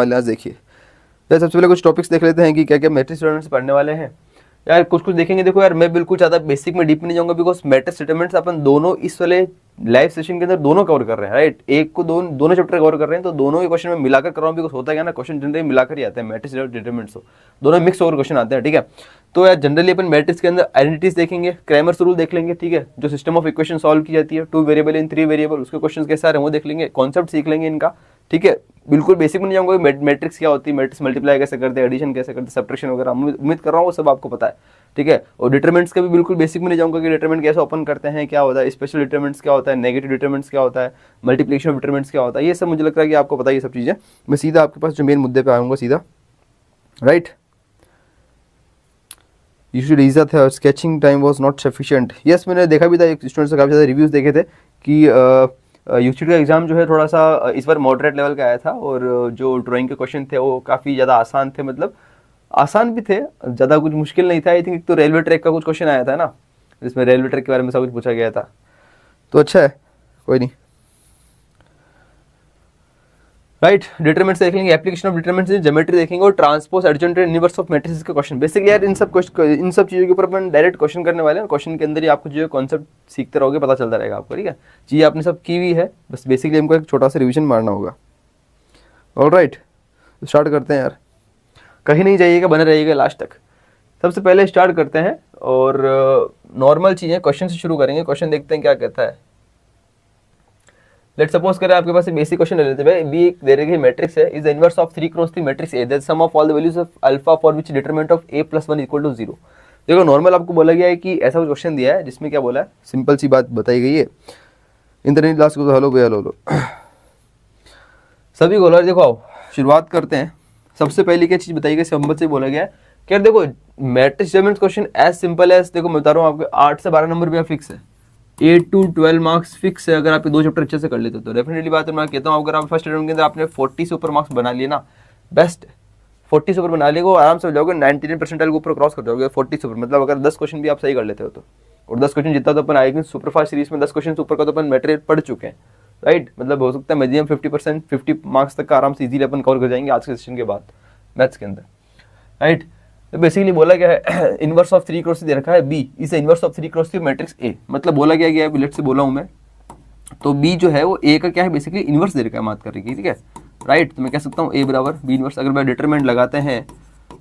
वाले आज देखिए। सबसे पहले कुछ टॉपिक्स देख लेते हैं कि क्या क्या मैट्रिक्स डिटरमिनेंट्स पढ़ने वाले हैं यार। कुछ देखेंगे। देखो यार, मैं बिल्कुल ज़्यादा बेसिक में डीप नहीं जाऊंगा, बिकॉज मैट्रिक्स डिटरमिनेंट्स अपन दोनों इस वाले लाइव सेशन के अंदर दोनों कवर कर रहे हैं, राइट। एक को दोनों चैप्टर कवर कर रहे हैं, तो दोनों के क्वेश्चन में मिलाकर कर रहा हूँ, बिकॉज होता क्या ना, क्वेश्चन जनरली मिलाकर ही आते हैं मैट्रिक्स डिटरमिनेंट्स, दोनों मिक्स होकर क्वेश्चन आते हैं, ठीक है। तो यार जनरली अपन मैट्रिक्स के अंदर आइडेंटिटीज देखेंगे, क्रैमर्स रूल देख लेंगे, ठीक है, जो सिस्टम ऑफ इक्वेशन सॉल्व की जाती है 2 वेरिएबल इन 3 वेरिएबल, उसके क्वेश्चन कैसे आ रहे हैं वो देख लेंगे, कॉन्सेप्ट सीख लेंगे इनका, ठीक है। बिल्कुल बेसिक में नहीं जाऊंगा, मैट्रिक्स क्या होती है, मैट्रिक्स मल्टीप्लाई कैसे करते हैं, एडिशन कैसे करते हैं, सब्ट्रैक्शन वगैरह, उम्मीद कर रहा हूँ वो सब आपको पता है, ठीक है। और डिटरमिनेंट्स का भी बिल्कुल बेसिक में नहीं जाऊंगा कि डिटरमिनेंट कैसे ओपन करते हैं, क्या होता है, स्पेशल डिटरमिनेंट्स क्या होता है, नेगेटिव डिटरमिनेंट्स क्या होता है, मल्टीप्लिकेशन ऑफ डिटरमिनेंट्स क्या होता है, ये सब मुझे लगता है कि आपको पता है ये सब चीज़ें। मैं सीधा आपके पास जो मेन मुद्दे पे आऊँगा सीधा, राइट। यूजुअली ईजा था, sketching time was not sufficient. Yes, मैंने देखा भी था, एक स्टूडेंट से काफ़ी ज़्यादा रिव्यूज़ देखे थे कि यूसीटी का एग्ज़ाम जो है थोड़ा सा इस बार मॉडरेट लेवल का आया था, और जो ड्राइंग के क्वेश्चन थे वो काफ़ी ज़्यादा आसान थे, मतलब आसान भी थे, ज़्यादा कुछ मुश्किल नहीं था। आई थिंक तो रेलवे ट्रैक का कुछ क्वेश्चन आया था ना, जिसमें रेलवे ट्रैक के बारे में सब कुछ पूछा गया था, तो अच्छा है, कोई नहीं, राइट। डिटरमिनेंट्स देख लेंगे, application of determinants in geometry देखेंगे, और transpose adjoint inverse of matrices के क्वेश्चन। बेसिकली यार इन सब चीज़ों के ऊपर अपन डायरेक्ट क्वेश्चन करने वाले हैं, क्वेश्चन के अंदर ही आपको जो कॉन्सेप्ट सीखते रहोगे पता चलता रहेगा आपको, ठीक है। चीज़ें आपने सब की हुई है, बस बेसिकली हमको एक छोटा सा रिविजन मारना होगा। ऑलराइट, स्टार्ट करते हैं यार, कहीं नहीं जाइएगा, बने रहिएगा लास्ट तक। सबसे पहले स्टार्ट करते हैं, और नॉर्मल चीज़ें क्वेश्चन से शुरू करेंगे। क्वेश्चन देखते हैं क्या कहता है। लेट्स सपोज करें आपके पास एक बेसिक क्वेश्चन ले लेते हैं, बी एक दे रखी मैट्रिक्स है, is the inverse of 3 cross 3 matrix A, that sum of all the values of alpha for which determinant of a + 1 = 0। देखो नॉर्मल आपको बोला गया है कि ऐसा कुछ क्वेश्चन दिया है जिसमें क्या बोला है, सिंपल सी बात बताई गई है, इंटरनेट लास्ट को हेलो भैया हेलो सभी बोला। देखो आओ शुरुआत करते हैं। सबसे पहले क्या चीज़ बताई गई, सिंपल से बोला गया है कि देखो matrix determinant question as simple as, देखो मैं बता रहा हूँ आपको 8 से 12 नंबर भी फिक्स है, 8 to 12 मार्क्स फिक्स है। अगर आप ये 2 चैप्टर अच्छे से कर लेते तो डेफिनेटली बात है, मैं कहता हूँ अगर आप फर्स्ट अटेम्प्ट के अंदर आपने 40 से ऊपर मार्क्स बना लिए ना, बेस्ट 40 से ऊपर बना लिए, आराम से हो जाओगे, 99 परसेंटाइल के ऊपर क्रॉस कर जाओगे 40 से ऊपर। मतलब अगर 10 क्वेश्चन भी आप सही कर लेते हो तो, और 10 क्वेश्चन जितना तो अपन आएगी सुपरफास्ट सीरीज में 10 क्वेश्चन ऊपर का तो अपन मटेरियल पढ़ चुके हैं, राइट। मतलब हो सकता है मैक्सिमम 50% 50 मार्क्स तक का आराम से इजीली अपन कवर कर जाएंगे आज के सेशन के बाद मैथ्स के अंदर, राइट। तो बेसिकली बोला गया है इनवर्स ऑफ 3 क्रॉस दे रखा है, B is inverse of 3 cross matrix A. मतलब बोला गया है, लेट से बोला हूँ मैं, तो बी जो है वो ए का क्या है, बेसिकली इनवर्स दे रखा है, बात कर रही है, ठीक है, राइट। तो मैं कह सकता हूँ ए बराबर बी इनवर्स। अगर मैं डिटरमिनेंट लगाते हैं,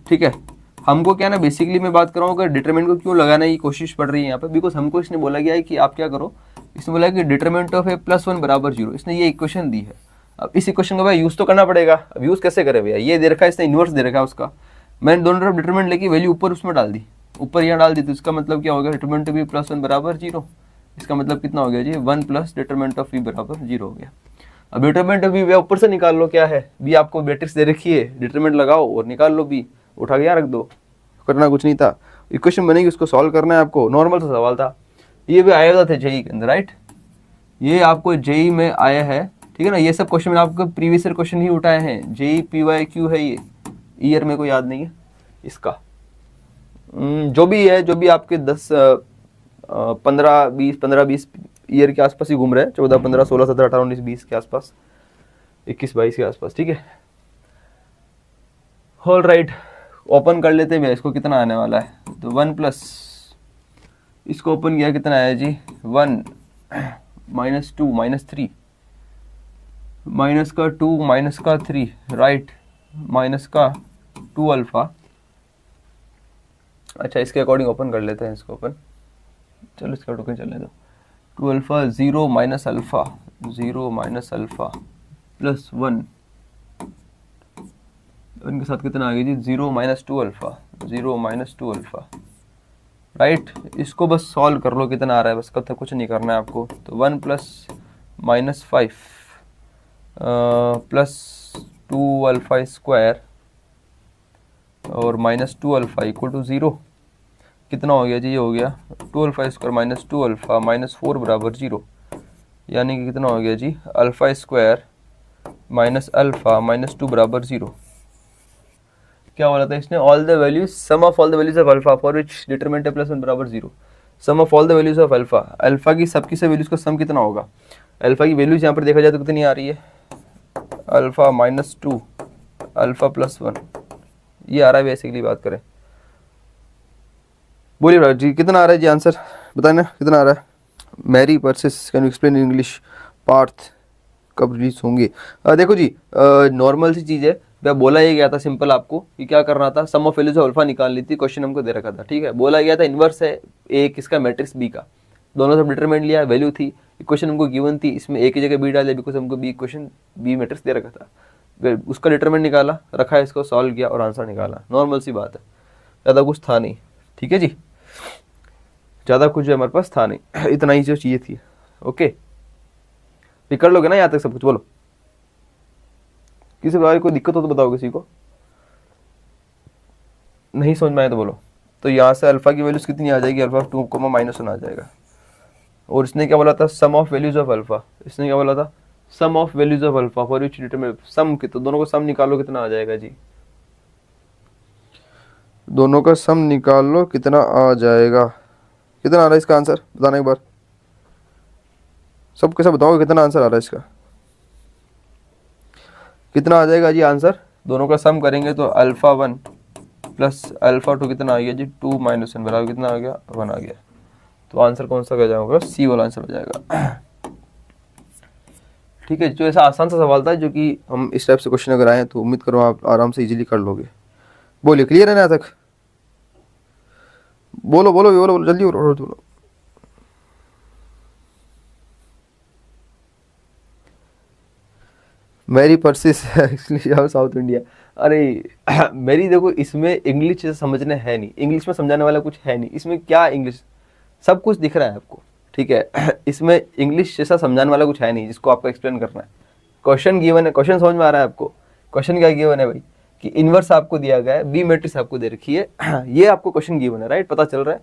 ठीक है, हमको क्या ना, बेसिकली मैं बात कर रहा हूँ अगर डिटरमिनेंट को क्यों लगाने की कोशिश पड़ रही है यहाँ पे, बिकॉज हमको इसने बोला गया है कि आप क्या करो, इसने बोला कि डिटरमिनेंट ऑफ a + 1 = 0, इसने ये इक्वेशन दी है। अब इस इक्वेशन का भाई यूज तो करना पड़ेगा। अब यूज कैसे करें भैया, ये दे रखा है, इसने इनवर्स दे रखा है उसका, मैंने दोनों तरफ डिटरमिनेंट लेके वैल्यू ऊपर उसमें डाल दी, ऊपर यहाँ डाल दी, तो इसका मतलब क्या हो गया, डिटरमिनेंट ऑफ b + 1 = 0। इसका मतलब कितना हो गया जी, 1 + डिटरमिनेंट ऑफ b = 0 हो गया। अब डिटरमिनेंट ऑफ b ऊपर से निकाल लो, क्या है b आपको मैट्रिक्स दे रखी है, डिटरमिनेंट लगाओ और निकाल लो b, उठा के यहाँ रख दो, करना कुछ नहीं था। इक्वेशन बनेगी, उसको सॉल्व करना है आपको, नॉर्मल सा सवाल था, ये भी आया था जेई के अंदर, राइट। ये आपको जेई में आया है, ठीक है ना। ये सब क्वेश्चन मैंने आपको प्रीवियस ईयर क्वेश्चन ही उठाए हैं, जेई PYQ है, ये ईयर में कोई याद नहीं है इसका, जो भी है, जो भी आपके 15-20 ईयर के आसपास ही घूम रहे हैं, 14, 15, 16, 17, 18, 19, 20 के आसपास, 21, 22 के आसपास, ठीक है। ऑल राइट, ओपन कर लेते हैं इसको, कितना आने वाला है, तो 1+, इसको ओपन किया कितना आया जी, 1 - 2 - 3, माइनस का 2 माइनस का 3, राइट, माइनस का 2 अल्फा। अच्छा इसके अकॉर्डिंग ओपन कर लेते हैं इसको ओपन, चलो इसका टोकन चलने दो। 2 अल्फा 0 - अल्फा 0 - अल्फा + 1, इनके साथ कितना आ गया जी, 0 - 2 अल्फा 0 - 2 अल्फा, राइट। इसको बस सॉल्व कर लो, कितना आ रहा है, बस कब तक कुछ नहीं करना है आपको। तो 1 + -5 + 2 अल्फा स्क्वायर और -2 अल्फा = 0, कितना हो गया जी, ये हो गया 2 अल्फा स्क्वायर -2 अल्फा -4 = 0, यानी कि कितना हो गया जी, अल्फा स्क्वायर -अल्फा -2 = 0। क्या बोला था इसने, all the values, sum of all the values of alpha for which determinant a + 1 = 0, sum of all the values of alpha, alpha की सबकी सब वैल्यूज का सम कितना होगा। अल्फा की वैल्यूज यहाँ पर देखा जाए तो कितनी आ रही है, अल्फा -2 अल्फा प्लस 1, ये आ रहा है बेसिकली। बात करें, बोलिए भैया जी कितना आ रहा है जी आंसर बताए ना, कितना आ रहा है? Mary versus can you explain in English Parth कब रिलीज होंगे? देखो जी, नॉर्मल सी चीज़ है भैया। बोला ही गया था सिंपल आपको कि क्या करना था, sum of values of alpha निकालनी थी, क्वेश्चन हमको दे रखा था, ठीक है। बोला गया था इन्वर्स है ए किसका, मैट्रिक्स बी का, दोनों सब डिटरमिनेंट लिया, वैल्यू थी, इक्वेशन हमको गिवन थी, इसमें ए की जगह बी डाल दिया बिकॉज हमको बी इक्वेशन बी मैट्रिक्स दे रखा था, उसका डिटरमिनेंट निकाला, रखा है, इसको सॉल्व किया और आंसर निकाला। नॉर्मल सी बात है, ज़्यादा कुछ था नहीं, ठीक है जी, ज़्यादा कुछ जो हमारे पास था नहीं, इतना ही जो चाहिए थी। ओके, ये कर लोगे ना यहाँ तक सब कुछ? बोलो, किसी प्रकार की कोई दिक्कत हो तो बताओ, किसी को नहीं समझ में आए तो बोलो। तो यहाँ से अल्फा की वैल्यूज कितनी आ जाएगी, अल्फा 2, -1 आ जाएगा। और इसने क्या बोला था, sum of values of alpha, इसने क्या बोला था, sum of values of alpha for which determine sum की, तो दोनों को सम निकालो कितना आ जाएगा जी, दोनों का सम निकाल लो कितना आ जाएगा, कितना आ रहा है इसका आंसर बताना एक बार, सब कैसा बताओगे कितना आंसर आ रहा है इसका, कितना आ जाएगा जी आंसर? दोनों का सम करेंगे तो अल्फा 1 प्लस अल्फा 2 कितना आ गया जी, 2 - 1 बराबर कितना आ गया, 1 आ गया। तो आंसर कौन सा हो जाएगा, सी वाला आंसर हो जाएगा। ठीक है, जो ऐसा आसान सा सवाल था, जो कि हम इस टाइप से क्वेश्चन अगर आए तो उम्मीद करो आप आराम से इजीली कर लोगे। बोलिए, क्लियर है ना यहाँ तक? बोलो बोलो बोलो बोलो जल्दी बोलो बोलो। मेरी परसिस साउथ इंडिया, अरे मेरी देखो, इसमें इंग्लिश समझने है नहीं, इंग्लिश में समझाने वाला कुछ है नहीं, इसमें क्या इंग्लिश, सब कुछ दिख रहा है आपको, ठीक है। इसमें इंग्लिश जैसा समझाने वाला कुछ है नहीं जिसको आपको एक्सप्लेन करना है। क्वेश्चन गिवन है, क्वेश्चन समझ में आ रहा है आपको? क्वेश्चन क्या गिवन है भाई, कि इनवर्स आपको दिया गया है, बी मैट्रिक्स आपको दे रखी है, ये आपको क्वेश्चन गिवन है, राइट? पता चल रहा है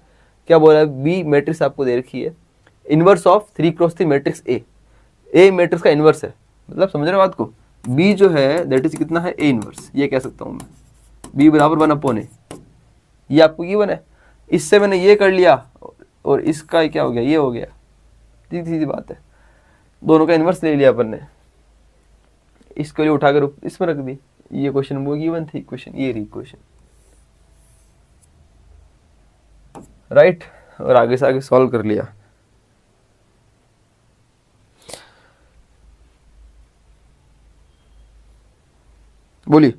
क्या बोल रहा है, बी मैट्रिक्स आपको दे रखी है, inverse of 3x3 matrix A matrix का इनवर्स है, मतलब समझ रहे हो बात को? बी जो है दैट इज कितना है, ए इनवर्स, ये कह सकता हूँ मैं, बी बराबर 1/a, ये आपको गिवन है। इससे मैंने ये कर लिया और इसका क्या हो गया, ये हो गया, सीधी सीधी बात है, दोनों का इनवर्स ले लिया अपन ने, इसको लिए उठाकर इसमें रख दी, ये क्वेश्चन वो गिवन थी इक्वेशन, ये रही इक्वेशन, राइट? और आगे से आगे सॉल्व कर लिया। बोलिए।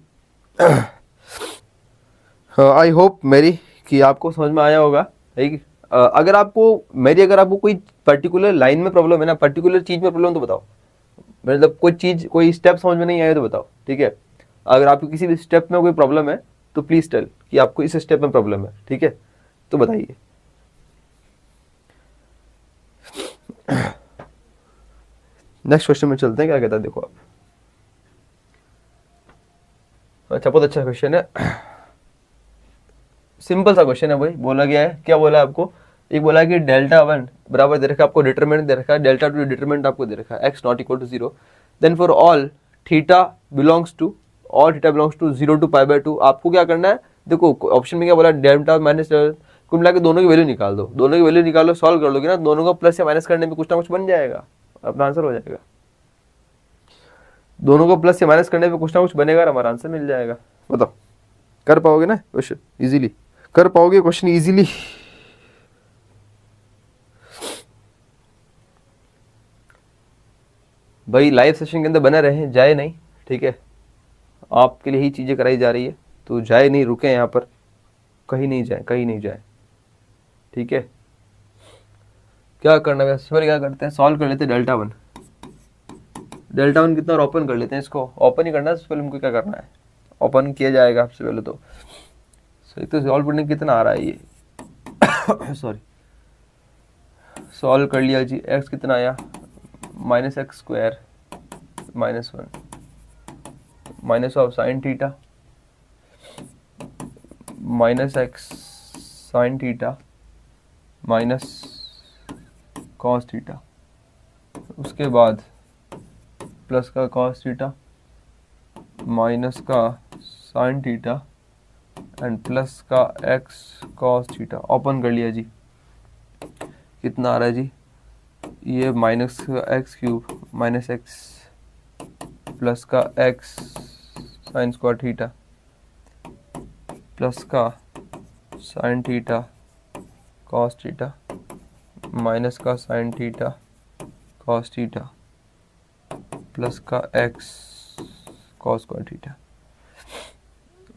आई होप मेरी कि आपको समझ में आया होगा, है कि? अगर आपको कोई पर्टिकुलर लाइन में प्रॉब्लम है ना, पर्टिकुलर चीज में प्रॉब्लम, तो बताओ, मतलब कोई चीज, कोई स्टेप समझ में नहीं आया तो बताओ, ठीक है? अगर आपको किसी भी स्टेप में कोई प्रॉब्लम है तो प्लीज टेल कि आपको इस स्टेप में प्रॉब्लम है, ठीक है? तो बताइए। नेक्स्ट क्वेश्चन में चलते हैं, क्या कहता है देखो आप। अच्छा, बहुत अच्छा क्वेश्चन है, सिंपल सा क्वेश्चन है भाई। बोला गया है, क्या बोला है आपको, एक बोला है कि Δ1 बराबर दे रखा है आपको, डिटरमिनेंट दे रखा है, Δ2 डिटरमिनेंट आपको दे रखा है, x not equal to 0, then for all theta belongs to 0 to π/2, आपको क्या करना है, देखो ऑप्शन में क्या बोला, डेल्टा माइनस, कुल मिला के दोनों की वैल्यू निकाल दो, दोनों की वैल्यू निकालो, सॉल्व कर लोगे ना, दोनों का प्लस या माइनस करने में कुछ ना कुछ बन जाएगा, अपना आंसर हो जाएगा। दोनों को प्लस या माइनस करने में कुछ ना कुछ बनेगा, हमारा आंसर मिल जाएगा। बताओ, कर पाओगे ना क्वेश्चन इजीली? कर पाओगे क्वेश्चन इजीली? भाई लाइव सेशन के अंदर बने रहे, जाए नहीं, ठीक है? आपके लिए ही चीज़ें कराई जा रही है, तो जाए नहीं, रुके यहाँ पर, कहीं नहीं जाए, कहीं नहीं जाए, ठीक है? क्या करना है, सबसे पहले क्या करते हैं, सॉल्व कर लेते हैं Δ1। Δ1 कितना, और ओपन कर लेते हैं, इसको ओपन ही करना है सबसे पहले, हमको क्या करना है, ओपन किया जाएगा सबसे पहले तो। सही, तो सॉल्व करने कितना आ रहा है ये सॉरी, सॉल्व कर लिया जी, x कितना आया, -x² -1 minus of sine theta -x sine theta minus cos theta, उसके बाद प्लस का कॉस थीटा माइनस का साइन थीटा एंड प्लस का x कॉस थीटा। ओपन कर लिया जी, कितना आ रहा है जी, ये -x³ -x प्लस का x sine square theta plus का sine theta cos theta minus का sine theta cos theta plus का एक्स कॉस स्क्वायर थीटा।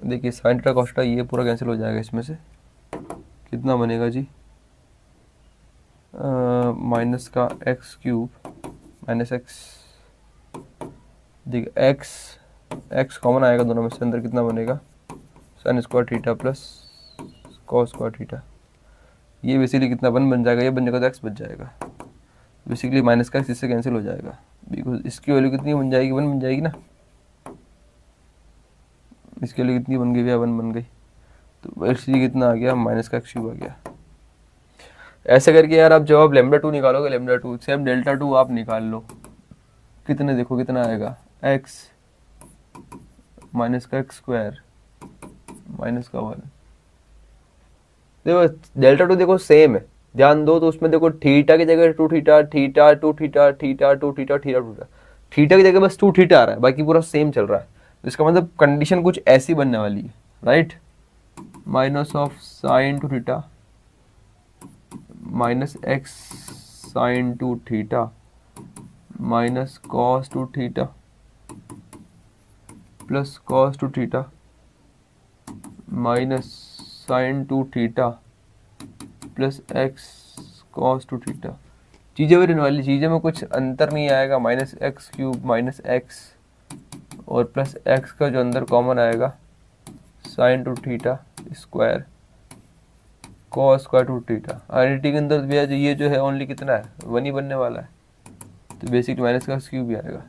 देखिए साइन थीटा कॉस थीटा ये पूरा कैंसिल हो जाएगा, इसमें से कितना बनेगा जी, माइनस का एक्स क्यूब माइनस एक्स, देखिए एक्स कॉमन आएगा दोनों में से, अंदर कितना बनेगा sine square theta plus cos square theta. ये बेसिकली कितना 1 बन जाएगा, ये बन जाएगा तो एक्स बच जाएगा। बेसिकली माइनस का एक्स इससे कैंसिल हो जाएगा, बिकॉज इसकी वैल्यू कितनी बन जाएगी, 1 बन जाएगी ना। इसकी वैल्यू कितनी बन गई भैया, 1 बन गई, तो एक्चुअली कितना आ गया, माइनस का एक्स क्यूब आ गया। ऐसे करके यार आप जवाब लेमडा 2 निकालोगे, लेमडा 2 सेम डेल्टा 2 आप निकाल लो, कितने देखो कितना आएगा, एक्स माइनस का एक्स स्क्वायर माइनस का 1। देखो डेल्टा 2 देखो सेम है, ध्यान दो, तो उसमें देखो थीटा की जगह 2 theta theta 2 theta theta 2 theta theta 2 theta, theta की जगह बस 2 थीटा आ रहा है, बाकी पूरा सेम चल रहा है। तो इसका मतलब कंडीशन कुछ ऐसी बनने वाली है, right, minus of sine 2 theta minus x sine 2 theta minus cos 2 theta plus cos 2 theta minus sine 2 theta plus x cos 2 theta. चीज़ें भी रहने वाली, चीज़ें में कुछ अंतर नहीं आएगा, minus x cube minus x और प्लस एक्स का जो अंदर कॉमन आएगा sine 2 theta square cos square 2 theta. Identity के अंदर भैया ये जो है ओनली कितना है, 1 ही बनने वाला है, तो बेसिक माइनस का क्यूब भी आएगा।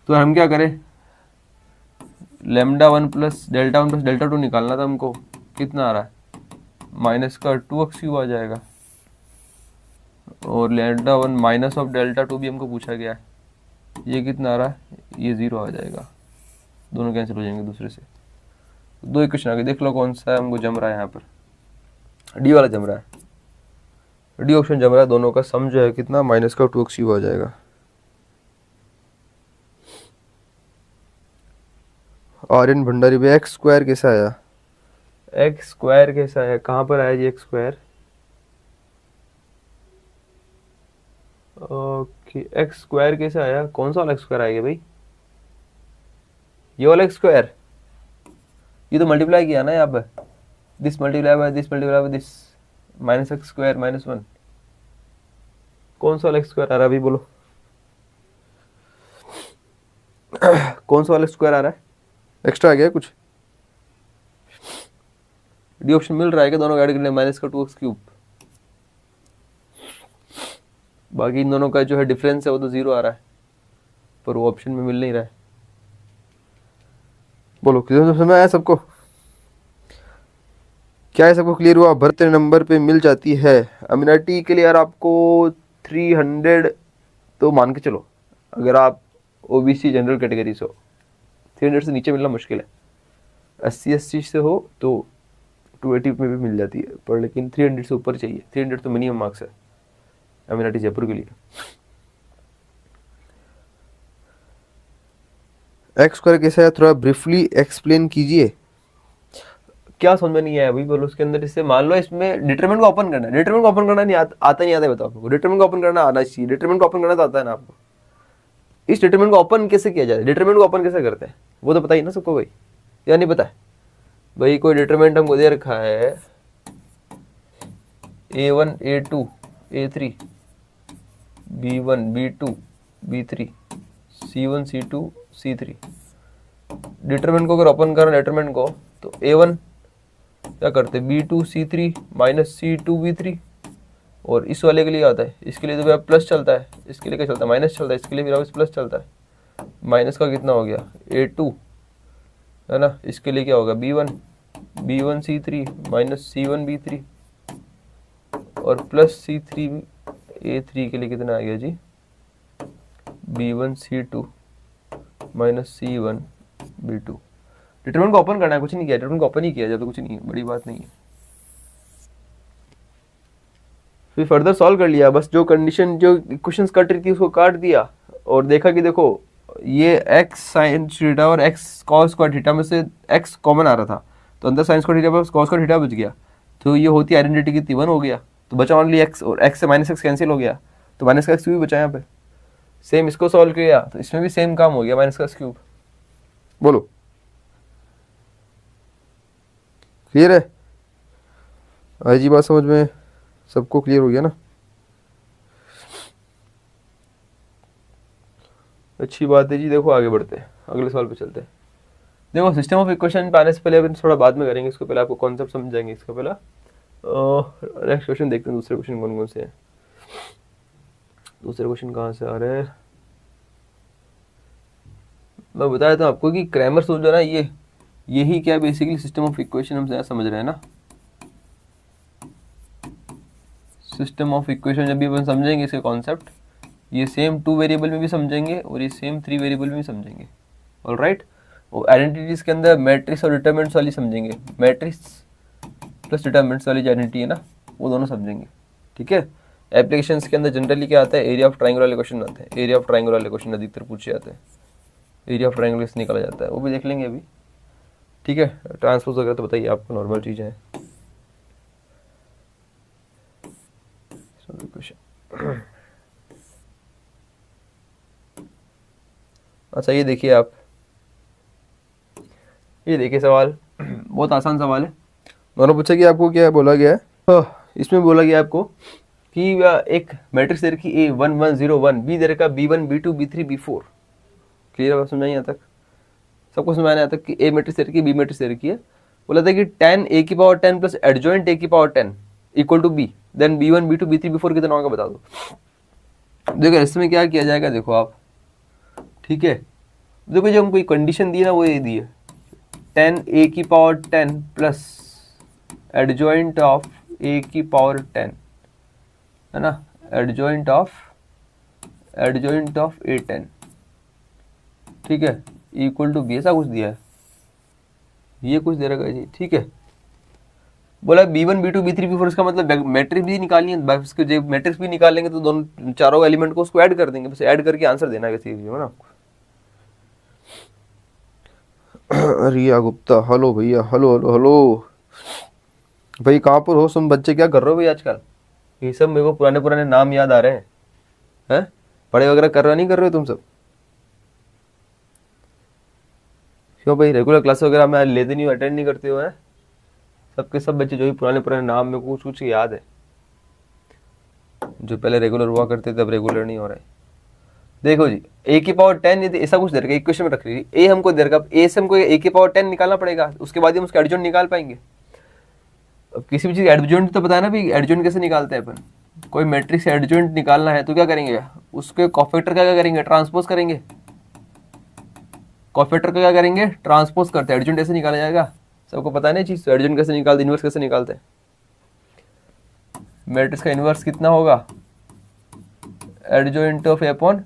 तो हम क्या करें, lambda 1 plus delta 1 plus delta 2 निकालना था हमको, कितना आ रहा है, माइनस का 2x क्यूब आ जाएगा, और लेमडा 1 माइनस ऑफ डेल्टा 2 भी हमको पूछा गया है, ये कितना आ रहा है, ये 0 आ जाएगा, दोनों कैंसिल हो जाएंगे दूसरे से। दो इक्वेशन आ गए, देख लो कौन सा है हमको जम रहा है, यहाँ पर डी वाला जम रहा है, डी ऑप्शन जम रहा है, दोनों का सम जो है कितना, माइनस का 2x क्यूब आ जाएगा। आर्यन भंडारी भाई एक्स स्क्वायर कैसा आया, एक्स स्क्वायर कैसा है, कहाँ पर आया जी x square, okay x square कैसे आया, कौन सा वाला एक्स स्क्वायर आएगा भाई, ये वाला एक्स स्क्वायर, ये तो मल्टीप्लाई किया ना यहाँ पे, this multiply by this minus x square minus 1, कौन सा वाला एक्स स्क्वायर आ रहा है अभी बोलो, कौन सा वाला स्क्वायर आ रहा है, एक्स्ट्रा आ गया कुछ, डी ऑप्शन मिल रहा है क्या दोनों ऐड करने, माइनस का 2x क्यूब, बाकी इन दोनों का जो है डिफरेंस है वो तो 0 आ रहा है, पर वो ऑप्शन में मिल नहीं रहा है। बोलो कितना समझ आया सबको, क्या है सबको क्लियर हुआ, भरते नंबर पे मिल जाती है अम्यूनिटी के लिए यार आपको 300, तो मान के चलो अगर आप ओबीसी जनरल कैटेगरी से हो 300 से नीचे मिलना मुश्किल है, 80 से हो तो 280 में भी मिल जाती है, पर लेकिन 300 से ऊपर चाहिए, 300 तो मिनिमम मार्क्स है अम्यूनिटी जयपुर के लिए। एक्स स्क्वायर कैसा है, थोड़ा ब्रीफली एक्सप्लेन कीजिए, क्या समझ में नहीं आया अभी बोलो, उसके अंदर इससे मान लो इसमें डिटरमिनेंट को ओपन करना है, डिटरमिनेंट को ओपन करना नहीं आता नहीं आता है, बताओ आपको, डिटरमिनेंट को ओपन करना आना चाहिए, डिटरमिनेंट को ओपन करना तो आता है ना आपको, इस डिटरमिनेंट को ओपन कैसे किया जाए, डिटरमिनेंट को ओपन कैसे करते हैं वो तो पता ही ना सबको भाई, या नहीं पता है भाई, कोई डिटरमिनेंट हमको दे रखा है A1 A2 A3 B1 B2 B3 C1 C2 C3, determinant को अगर ओपन करना डिटरमिनेंट को, तो A1 क्या करते, B2 C3 minus C2 B3, और इस वाले के लिए आता है, इसके लिए तो भैया प्लस चलता है, इसके लिए क्या चलता है, माइनस चलता है, इसके लिए भी वापस प्लस चलता है, माइनस का कितना हो गया A2 है ना, इसके लिए क्या होगा B1 C3 minus C1 B3, और प्लस C3 A3 के लिए कितना आ गया जी, B1 C2 minus C1 B2। Determinant को ओपन करना है, कुछ नहीं किया, डिटरमिनेंट को ओपन ही किया जाए तो कुछ नहीं है, बड़ी बात नहीं है, फिर फर्दर सॉल्व कर लिया, बस जो कंडीशन जो क्वेश्चंस कट रही थी उसको काट दिया, और देखा कि देखो ये एक्स साइन थीटा और एक्स कॉस स्क्वायर थीटा में से एक्स कॉमन आ रहा था, तो अंदर साइन स्क्वायर थीटा पर कॉस स्क्वायर थीटा बच गया, तो ये होती आइडेंटिटी कितनी 1 हो गया, तो बचा ओनली एक्स, और एक्स से माइनस एक्स कैंसिल हो गया, तो माइनस का एक्स क्यूब बचा यहाँ पे। सेम इसको सॉल्व किया तो इसमें भी सेम काम हो गया, माइनस का एक्स क्यूब। बोलो क्लियर है? आई जी बात समझ में? सबको क्लियर हो गया ना? अच्छी बात है जी। देखो आगे बढ़ते हैं, अगले सवाल पे चलते हैं। देखो सिस्टम ऑफ इक्वेशन पे आने से पहले अपन थोड़ा बाद में करेंगे, इसको पहले आपको कॉन्सेप्ट समझाएंगे इसका पहला। नेक्स्ट क्वेश्चन देखते हैं, दूसरे क्वेश्चन कौन कौन से हैं। दूसरे क्वेश्चन कहाँ से आ रहे हैं, मैं बताया था आपको कि क्रैमर रूल जो है ना, यही क्या बेसिकली सिस्टम ऑफ इक्वेशन हम ज़्यादा समझ रहे हैं ना। सिस्टम ऑफ इक्वेशन जब भी अपन समझेंगे इसके कॉन्सेप्ट, ये सेम 2 वेरिएबल में भी समझेंगे और ये सेम 3 वेरिएबल में भी समझेंगे। ऑलराइट, और आइडेंटिटीज के अंदर मैट्रिक्स और डिटरमिनेंट्स वाली समझेंगे, मैट्रिक्स प्लस डिटरमिनेंट्स वाली जो आइडेंटिटी है ना, वो दोनों समझेंगे। ठीक है, एप्लीकेशंस के अंदर जनरली क्या आता है, एरिया ऑफ ट्रायंगल वाले क्वेश्चन आते हैं, एरिया ऑफ ट्रायंगल वाले क्वेश्चन अधिकतर पूछे जाते हैं, एरिया ऑफ ट्रायंगल से निकाला जाता है, वो भी देख लेंगे अभी। ठीक है, ट्रांसपोज वगैरह तो बताइए आपको, नॉर्मल चीज़ें हैं। अच्छा ये देखिए आप, ये देखिए सवाल बहुत आसान सवाल है। उन्होंने पूछा कि आपको क्या बोला गया है, इसमें बोला गया आपको कि एक मैट्रिक्स दे रखी A 1 1 0 1, बी दे रखा B1 B2 B3 B4। Clear है? समझाइए यहाँ तक, सबको समझाने यहाँ तक कि A मैट्रिक्स दे रखी है, B मैट्रिक्स दे रखी है। बोला था कि 10 A की पावर 10 प्लस एडजॉइंट A की power 10 equal to B, then B1 B2 B3 B4 कितना होगा बता दो। देखो इसमें क्या किया जाएगा, देखो आप, ठीक है, देखो जो हमको एक कंडीशन दी है ना, वो ये दी है 10 A की power 10 plus adjoint of A की पावर 10, है ना, एडजॉइंट ऑफ A10, ठीक है, इक्वल टू B, ऐसा कुछ दिया है, ये कुछ दे रखा है जी। ठीक है, बोला B1 B2 B3 B4, इसका मतलब मैट्रिक्स भी निकालनी है, उसके जो मैट्रिक्स भी निकालेंगे तो दोनों चारों एलिमेंट को उसको ऐड कर देंगे, बस ऐड करके आंसर देना है किसी भी, है ना। रिया गुप्ता, हेलो भैया, हेलो हेलो हेलो भाई, कहाँ पर हो तुम बच्चे, क्या कर रहे हो भाई आजकल? ये सब मेरे को पुराने पुराने नाम याद आ रहे हैं, पढ़ाई वगैरह कर रहे नहीं कर रहे हो तुम सब? क्यों भाई, रेगुलर क्लास वगैरह में लेते नहीं हो, अटेंड नहीं करते हो? सबके सब बच्चे जो भी पुराने पुराने नाम में कुछ कुछ याद है, जो पहले रेगुलर हुआ करते थे अब रेगुलर नहीं हो रहे। देखो जी, A की पावर 10 यदि ऐसा कुछ दे रखा है, इक्वेशन में रख रही है, A हमको दे रखा है, A से हमको A की पावर 10 निकालना पड़ेगा, उसके बाद ही हम उसका एडजॉइंट निकाल पाएंगे। अब किसी भी चीज़ एडजॉइंट तो पता है ना भी, एडजॉइंट कैसे निकालते हैं अपन, कोई मैट्रिक्स एडजॉइंट निकालना है तो क्या करेंगे, उसके कोफैक्टर का क्या करेंगे, ट्रांसपोज करेंगे, कोफैक्टर का क्या करेंगे, ट्रांसपोज करते हैं। एडजॉइंट ऐसे निकाला जाएगा, सबको पता है ना चीज़, तो एडजॉइंट कैसे निकालते, इनवर्स कैसे निकालते हैं। मैट्रिक्स का इनवर्स कितना होगा, adjoint of A upon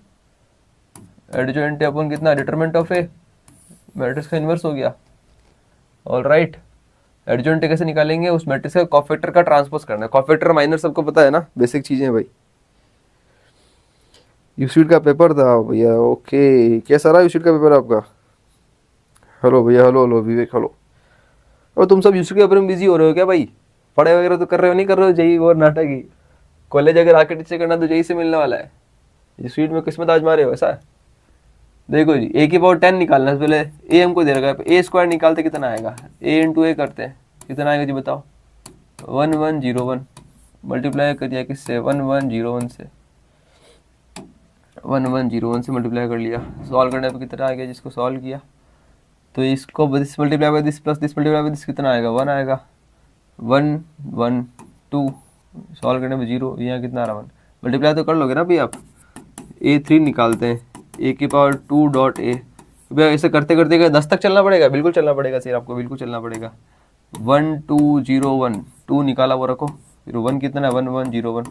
adjoint upon कितना, डिटरमिनेंट ऑफ ए, मैट्रिक्स का इनवर्स हो गया। ऑलराइट, एडजॉइंट कैसे निकालेंगे, उस मैट्रिक्स का कोफैक्टर का ट्रांसपोज करना है। कोफैक्टर माइनर सबको पता है ना, बेसिक चीजें भाई। यूसीड का पेपर था भैया, ओके, कैसा रहा यूसीड का पेपर आपका? हेलो भैया, हेलो हेलो विवेक, हेलो। और तुम सब यूसीड के पेपर में बिजी हो रहे हो क्या भाई? पढ़ाई वगैरह तो कर रहे हो, नहीं कर रहे हो? जेई और नाटक ही, कॉलेज अगर आके टीचर करना तो जेई से मिलने वाला है, यूसीड में किस्मत आजमा हो ऐसा है। देखो जी, A की पावर 10 निकालना है, पहले A हमको दे रखा है, A स्क्वायर निकालते कितना आएगा, A इंटू A करते हैं, कितना आएगा जी बताओ, 1101 मल्टीप्लाई कर दिया किससे, 1101 से, 1101 से मल्टीप्लाई कर लिया, सॉल्व करने पर कितना आ गया, जिसको सॉल्व किया तो इसको this multiply by this plus this multiply by this कितना आएगा, 1 आएगा, 112 सॉल्व करने पर 0, यहाँ कितना आ रहा 1, मल्टीप्लाई तो कर लोगे ना भाई आप। A3 निकालते हैं, A की पावर 2 डॉट A, भैया ऐसे करते करते 10 तक चलना पड़ेगा, बिल्कुल चलना पड़ेगा सर, आपको बिल्कुल चलना पड़ेगा। 1201 2 निकाला वो रखो, फिर 1 कितना है, 1101,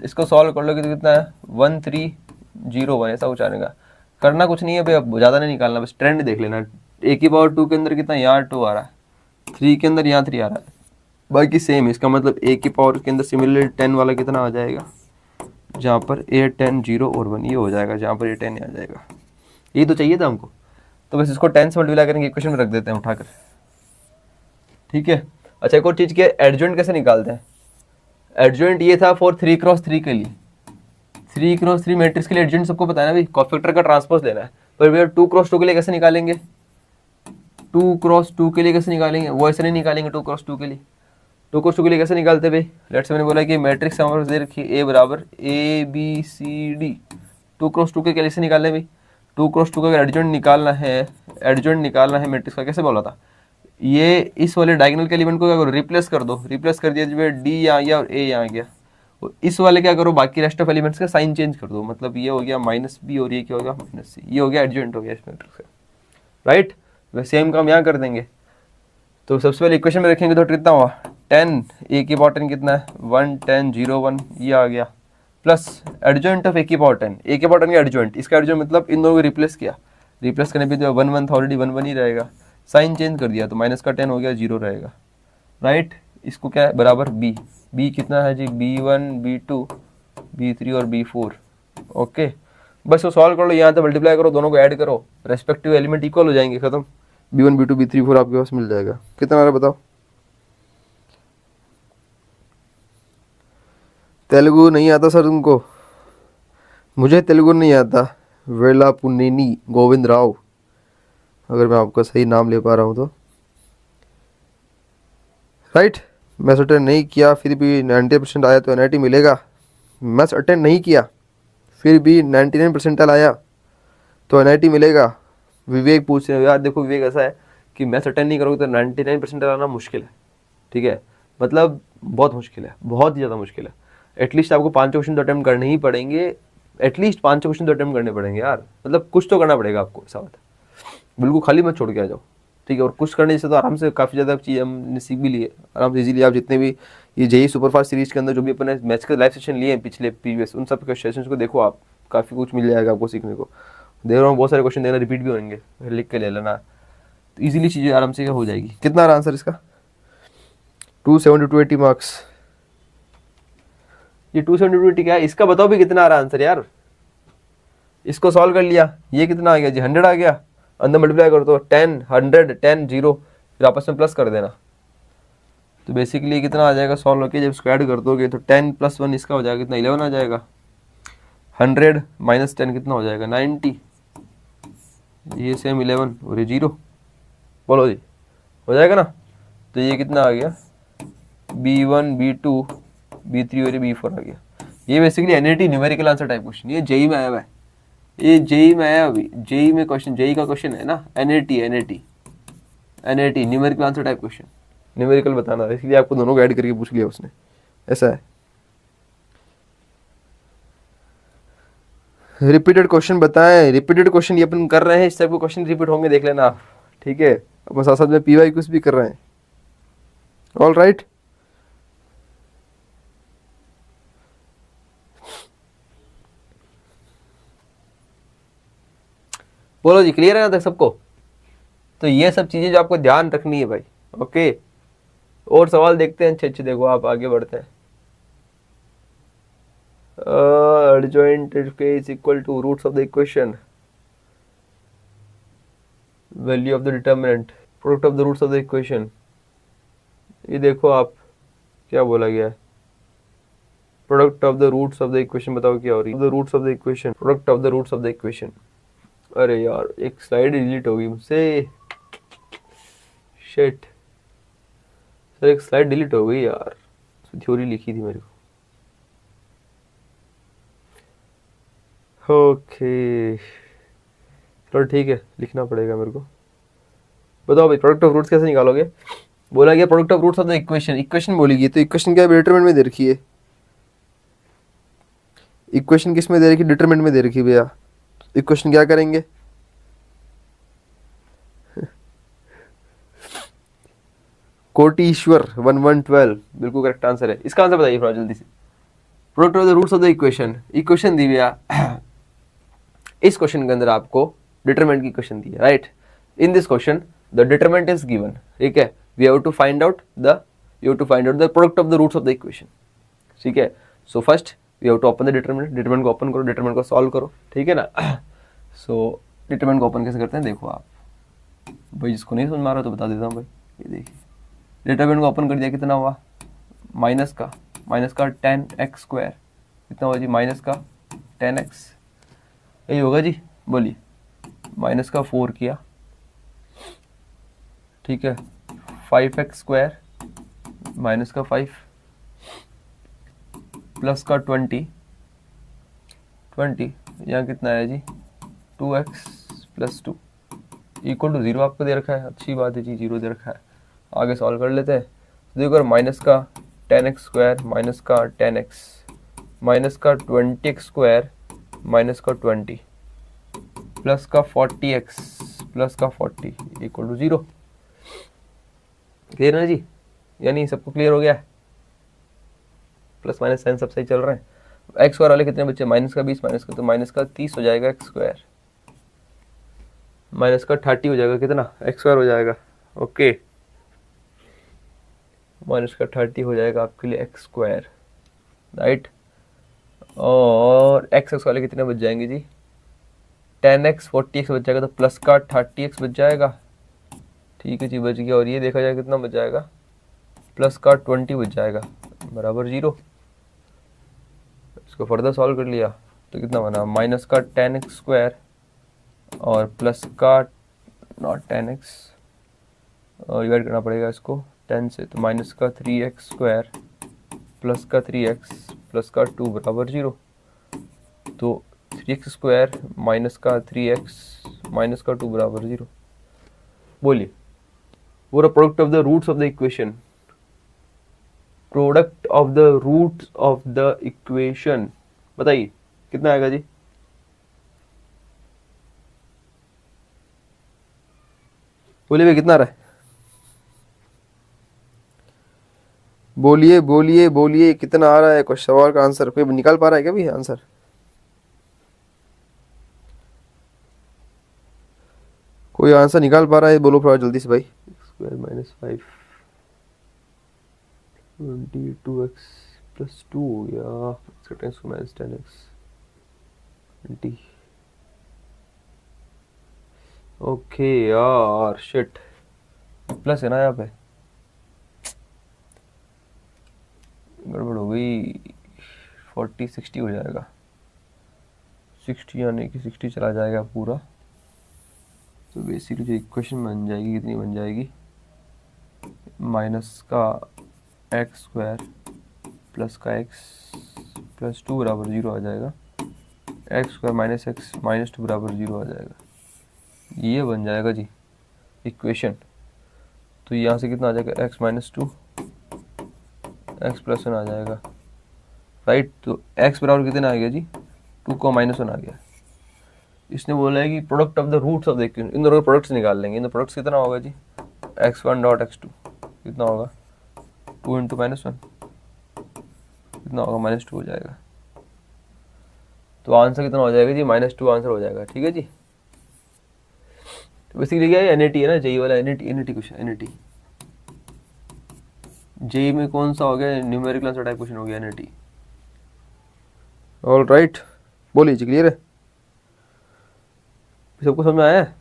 इसको सॉल्व कर लोगे तो कितना है, 1301, ऐसा कुछ आएगा। करना कुछ नहीं है भाई, अब ज़्यादा नहीं निकालना, बस ट्रेंड देख लेना। A की पावर 2 के अंदर कितना, यहाँ 2 आ रहा है, 3 के अंदर यहाँ 3 आ रहा है, बाकी सेम। इसका मतलब A की पावर के अंदर सिमिलर 10 वाला कितना आ जाएगा, जहाँ पर A 10 0 और 1 ये हो जाएगा, जहाँ पर A 10 आ जाएगा। यही तो चाहिए था हमको। तो बस इसको 10 से मल्टीप्लाई करेंगे, इक्वेशन में रख देते हैं उठाकर, ठीक है। अच्छा एक और चीज़ क्या, एडजॉइंट कैसे निकालते हैं। एडजॉइंट ये था फॉर 3x3 के लिए, 3x3 मैट्रिक्स के लिए एडजॉइंट सबको पता है ना भाई, कॉफैक्टर का ट्रांसपोज लेना है। पर भैया 2x2 के लिए कैसे निकालेंगे, 2x2 के लिए कैसे निकालेंगे, वो ऐसे नहीं निकालेंगे 2x2 के लिए। 2x2 के लिए कैसे निकालते भाई, लेट्स से मैंने बोला कि मैट्रिक्स हमारे दे रखी है, ए बराबर ABCD। 2x2 के कैसे निकालने भाई, 2x2 का अगर एडजॉइंट निकालना है, एडजॉइंट निकालना है मैट्रिक्स का, कैसे बोला था, ये इस वाले डायगोनल के एलिमेंट को क्या करो, रिप्लेस कर दो, रिप्लेस कर दिया जब डी यहाँ आ गया और ए यहाँ आ गया। और इस वाले क्या करो, बाकी रेस्ट ऑफ एलिमेंट्स का साइन चेंज कर दो, मतलब ये हो गया -b और ये क्या होगा -c, ये हो गया एडजॉइंट हो गया इस मैट्रिक्स का, राइट। वह सेम काम यहाँ कर देंगे। तो सबसे पहले इक्वेशन में रखेंगे तो कितना हुआ 10, ए की पावर 10 कितना है 1, 10, 0, 1, ये आ गया, प्लस एडजॉइंट ऑफ ए की पावर 10, ए की पावर 10 का एडजॉइंट, इसका एडजॉइंट मतलब इन दोनों को रिप्लेस किया, रिप्लेस करने पे तो 1 1 था ऑलरेडी, 1 1 ही रहेगा, साइन चेंज कर दिया तो माइनस का 10 हो गया 0 रहेगा, राइट। इसको क्या है बराबर b कितना है जी b1, b2, b3 और b4, ओके। बस वो सॉल्व कर लो, यहाँ से मल्टीप्लाई करो, दोनों को ऐड करो, रेस्पेक्टिव एलिमेंट इक्वल हो जाएंगे, खत्म। b1, b2, b3, b4 आपके पास मिल जाएगा। कितना आ रहा है बताओ। तेलुगु नहीं आता सर तुमको, मुझे तेलुगु नहीं आता। वेलापुन्नेनी गोविंद राव, अगर मैं आपका सही नाम ले पा रहा हूँ तो, राइट। मैथ्स अटेंड नहीं किया फिर भी 90% आया तो NIT मिलेगा। मैथ्स अटेंड नहीं किया फिर भी 99% आया तो NIT मिलेगा। विवेक पूछ रहे हो यार, देखो विवेक ऐसा है कि मैथ्स अटेंड नहीं करोगे तो 99% आना मुश्किल है, ठीक है, मतलब बहुत मुश्किल है, बहुत ही ज़्यादा मुश्किल है। एटलीस्ट आपको 5 क्वेश्चन तो अटेम्प्ट करने ही पड़ेंगे, एटलीस्ट 5 क्वेश्चन तो अटेम्प्ट करने पड़ेंगे यार, मतलब कुछ तो करना पड़ेगा आपको, ऐसा बात है। बिल्कुल खाली मत छोड़ के आ जाओ, ठीक है। और कुछ करने से तो आराम से काफ़ी ज़्यादा चीज़ हमने सीख भी ली है आराम से इजीली। आप जितने भी ये JEE सुपरफास्ट सीरीज के अंदर जो भी अपने मैथ्स के लाइव सेशन लिए हैं पिछले प्रीवियस, उन सब के सेशंस को देखो आप, काफ़ी कुछ मिल जाएगा आपको सीखने को। देख रहा हूँ बहुत सारे क्वेश्चन देना रिपीट भी होंगे, लिख के ले लेना, तो ईजिली चीज़ें आराम से हो जाएगी। कितना रहा आंसर इसका 270 to 80 मार्क्स। ये 270 to 80 क्या है, इसका बताओ भी कितना आ रहा आंसर यार। इसको सॉल्व कर लिया, ये कितना आ गया जी 100 आ गया, अंदर मल्टीप्लाई कर दो 10, 100, 10, 0, फिर आपस में प्लस कर देना। तो बेसिकली कितना आ जाएगा सॉल्व होकर, जब स्क्वायर कर दोगे तो 10 + 1 इसका हो जाएगा कितना 11 आ जाएगा, 100 - 10 कितना हो जाएगा 90, ये सेम 11 और ये 0, बोलो जी हो जाएगा ना। तो ये कितना आ गया b1, b2, b3 और b4 आ गया। ये basically NIT numerical answer type question, ये JEE में आया हुआ है, ये JEE में आया अभी, JEE में क्वेश्चन, JEE का क्वेश्चन है ना, NIT numerical answer type question, numerical बताना, इसलिए आपको दोनों को ऐड करके पूछ लिया उसने, ऐसा है। रिपीटेड क्वेश्चन बताएं, रिपीटेड क्वेश्चन ये अपन कर रहे हैं, इस टाइप के क्वेश्चन रिपीट होंगे देख लेना आप, ठीक है। अपन साथ साथ में PYQs भी कर रहे हैं, ऑल राइट। बोलो जी क्लियर है ना तक सबको। तो ये सब चीज़ें जो आपको ध्यान रखनी है भाई, ओके। और सवाल देखते हैं अच्छे, देखो आप आगे बढ़ते हैं। adjoint is equal to roots of the equation, value of the determinant, product of the roots of the equation। ये देखो आप क्या बोला गया है, product of the roots of the equation, बताओ क्या हो रही है, the roots of the equation, product of the roots of the equation. अरे यार एक स्लाइड डिलीट हो गई मुझसे, शिट सर, एक स्लाइड डिलीट हो गई यार, थ्योरी लिखी थी मेरे को। ओके चलो ठीक है, लिखना पड़ेगा मेरे को। बताओ भाई प्रोडक्ट ऑफ रूट्स कैसे निकालोगे। बोला गया product of roots of the equation, equation बोली गई तो इक्वेशन क्या डिटरमिनेंट में दे रखी है, इक्वेशन किस में दे रखी, डिटरमिनेंट में दे रखी भैया। इक्वेशन क्या करेंगे, कोटीश्वर 1112 बिल्कुल करेक्ट आंसर है। इसका आंसर बताइए थोड़ा जल्दी से। Product of the roots of the equation, equation दी भैया इस क्वेश्चन के अंदर आपको डिटरमिनेंट की इक्वेशन दी है, right. In this question the determinant is given, ठीक है। We have to find out the product of the roots of the equation, ठीक है। So first we have to open the determinant, determinant को open करो, determinant को solve करो, ठीक है ना। सो डिटरमिनेंट को ओपन कैसे करते हैं देखो आप भाई, जिसको नहीं समझ में आ रहा तो बता देता हूँ भाई। ये देखिए डिटरमिनेंट को ओपन कर दिया, कितना हुआ माइनस का 10x², कितना हुआ जी माइनस का 10x, यही होगा जी, बोलिए माइनस का 4 किया, ठीक है 5x² माइनस का 5 प्लस का 20 यहाँ कितना है जी 2x + 2 इक्वल टू 0 आपको दे रखा है, अच्छी बात है जी 0 दे रखा है। आगे सॉल्व कर लेते हैं। देखो माइनस का 10x² माइनस का 10x माइनस का 20x² माइनस का 20 प्लस का 40x प्लस का 40 इक्वल टू 0। क्लियर है जी, यानी सबको क्लियर हो गया है, प्लस माइनस साइन सब सही चल रहे हैं। x² वाले कितने बच्चे माइनस का 20 माइनस का तो माइनस का 30 हो जाएगा x² माइनस का 30 हो जाएगा, कितना x² हो जाएगा, ओके माइनस का 30 हो जाएगा आपके लिए x², राइट। और x वाले कितने बच जाएंगे जी 10x 40x बच जाएगा तो प्लस का 30x बच जाएगा, ठीक है जी बच गया। और ये देखा जाए कितना बच जाएगा प्लस का 20 बच जाएगा बराबर 0। इसको फर्दर सॉल्व कर लिया तो कितना बना माइनस का 10x² और प्लस का नॉट 10x और डिवाइड करना पड़ेगा इसको 10 से, तो माइनस का 3x² प्लस का 3x प्लस का 2 बराबर 0। तो 3x² माइनस का 3x माइनस का 2 बराबर 0। बोलिए वो product of the roots of the equation, product of the roots of the equation बताइए कितना आएगा जी। बोलिए भाई कितना आ रहा है, बोलिए बोलिए बोलिए कितना आ रहा है। कुछ सवाल का आंसर कोई निकाल पा रहा है क्या भी आंसर, कोई आंसर निकाल पा रहा है बोलो थोड़ा जल्दी से भाई। x² माइनस 5 22x प्लस 2 हो गया, x माइनस 10x 20, ओके यार शिट प्लस है ना यहाँ पे, गड़बड़ हो गई 40 60 हो जाएगा 60 यानी कि 60 चला जाएगा पूरा, तो बेसिकली जो इक्वेशन बन जाएगी कितनी बन जाएगी माइनस का x² प्लस का x प्लस 2 बराबर 0 आ जाएगा, x² माइनस x माइनस 2 बराबर 0 आ जाएगा, ये बन जाएगा जी इक्वेशन। तो यहाँ से कितना आ जाएगा x माइनस 2 x प्लस 1 आ जाएगा, राइट। तो x बराबर कितना आ गया जी 2 को माइनस 1 आ गया। इसने बोला है कि product of the roots of the equation, इन दोनों प्रोडक्ट्स निकाल लेंगे। इन प्रोडक्ट्स कितना होगा जी x1 डॉट x2 कितना होगा 2 इंटू माइनस 1 कितना होगा -2 हो जाएगा। तो आंसर कितना हो जाएगा जी -2 आंसर हो जाएगा, ठीक है जी। तो बेसिकली क्या है NAT है ना, जेई वाला NAT क्वेश्चन, NAT जेई में कौन सा हो गया न्यूमेरिकल आंसर टाइप क्वेश्चन हो गया NAT। ऑल राइट बोलिए जी क्लियर है, सबको समझ में आया है।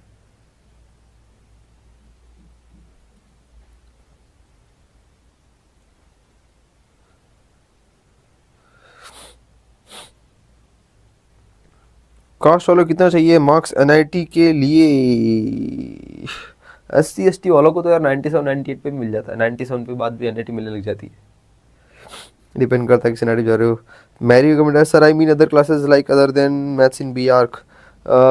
कास्ट वालों कितना चाहिए मार्क्स NIT के लिए, SC ST वालों को तो यार 97 98 पे भी मिल जाता है, 97 पे बाद भी NIT मिलने लग जाती है, डिपेंड करता है किस NIT जा रहे हो। Mary recommended sir I mean other classes like other than maths in BARC,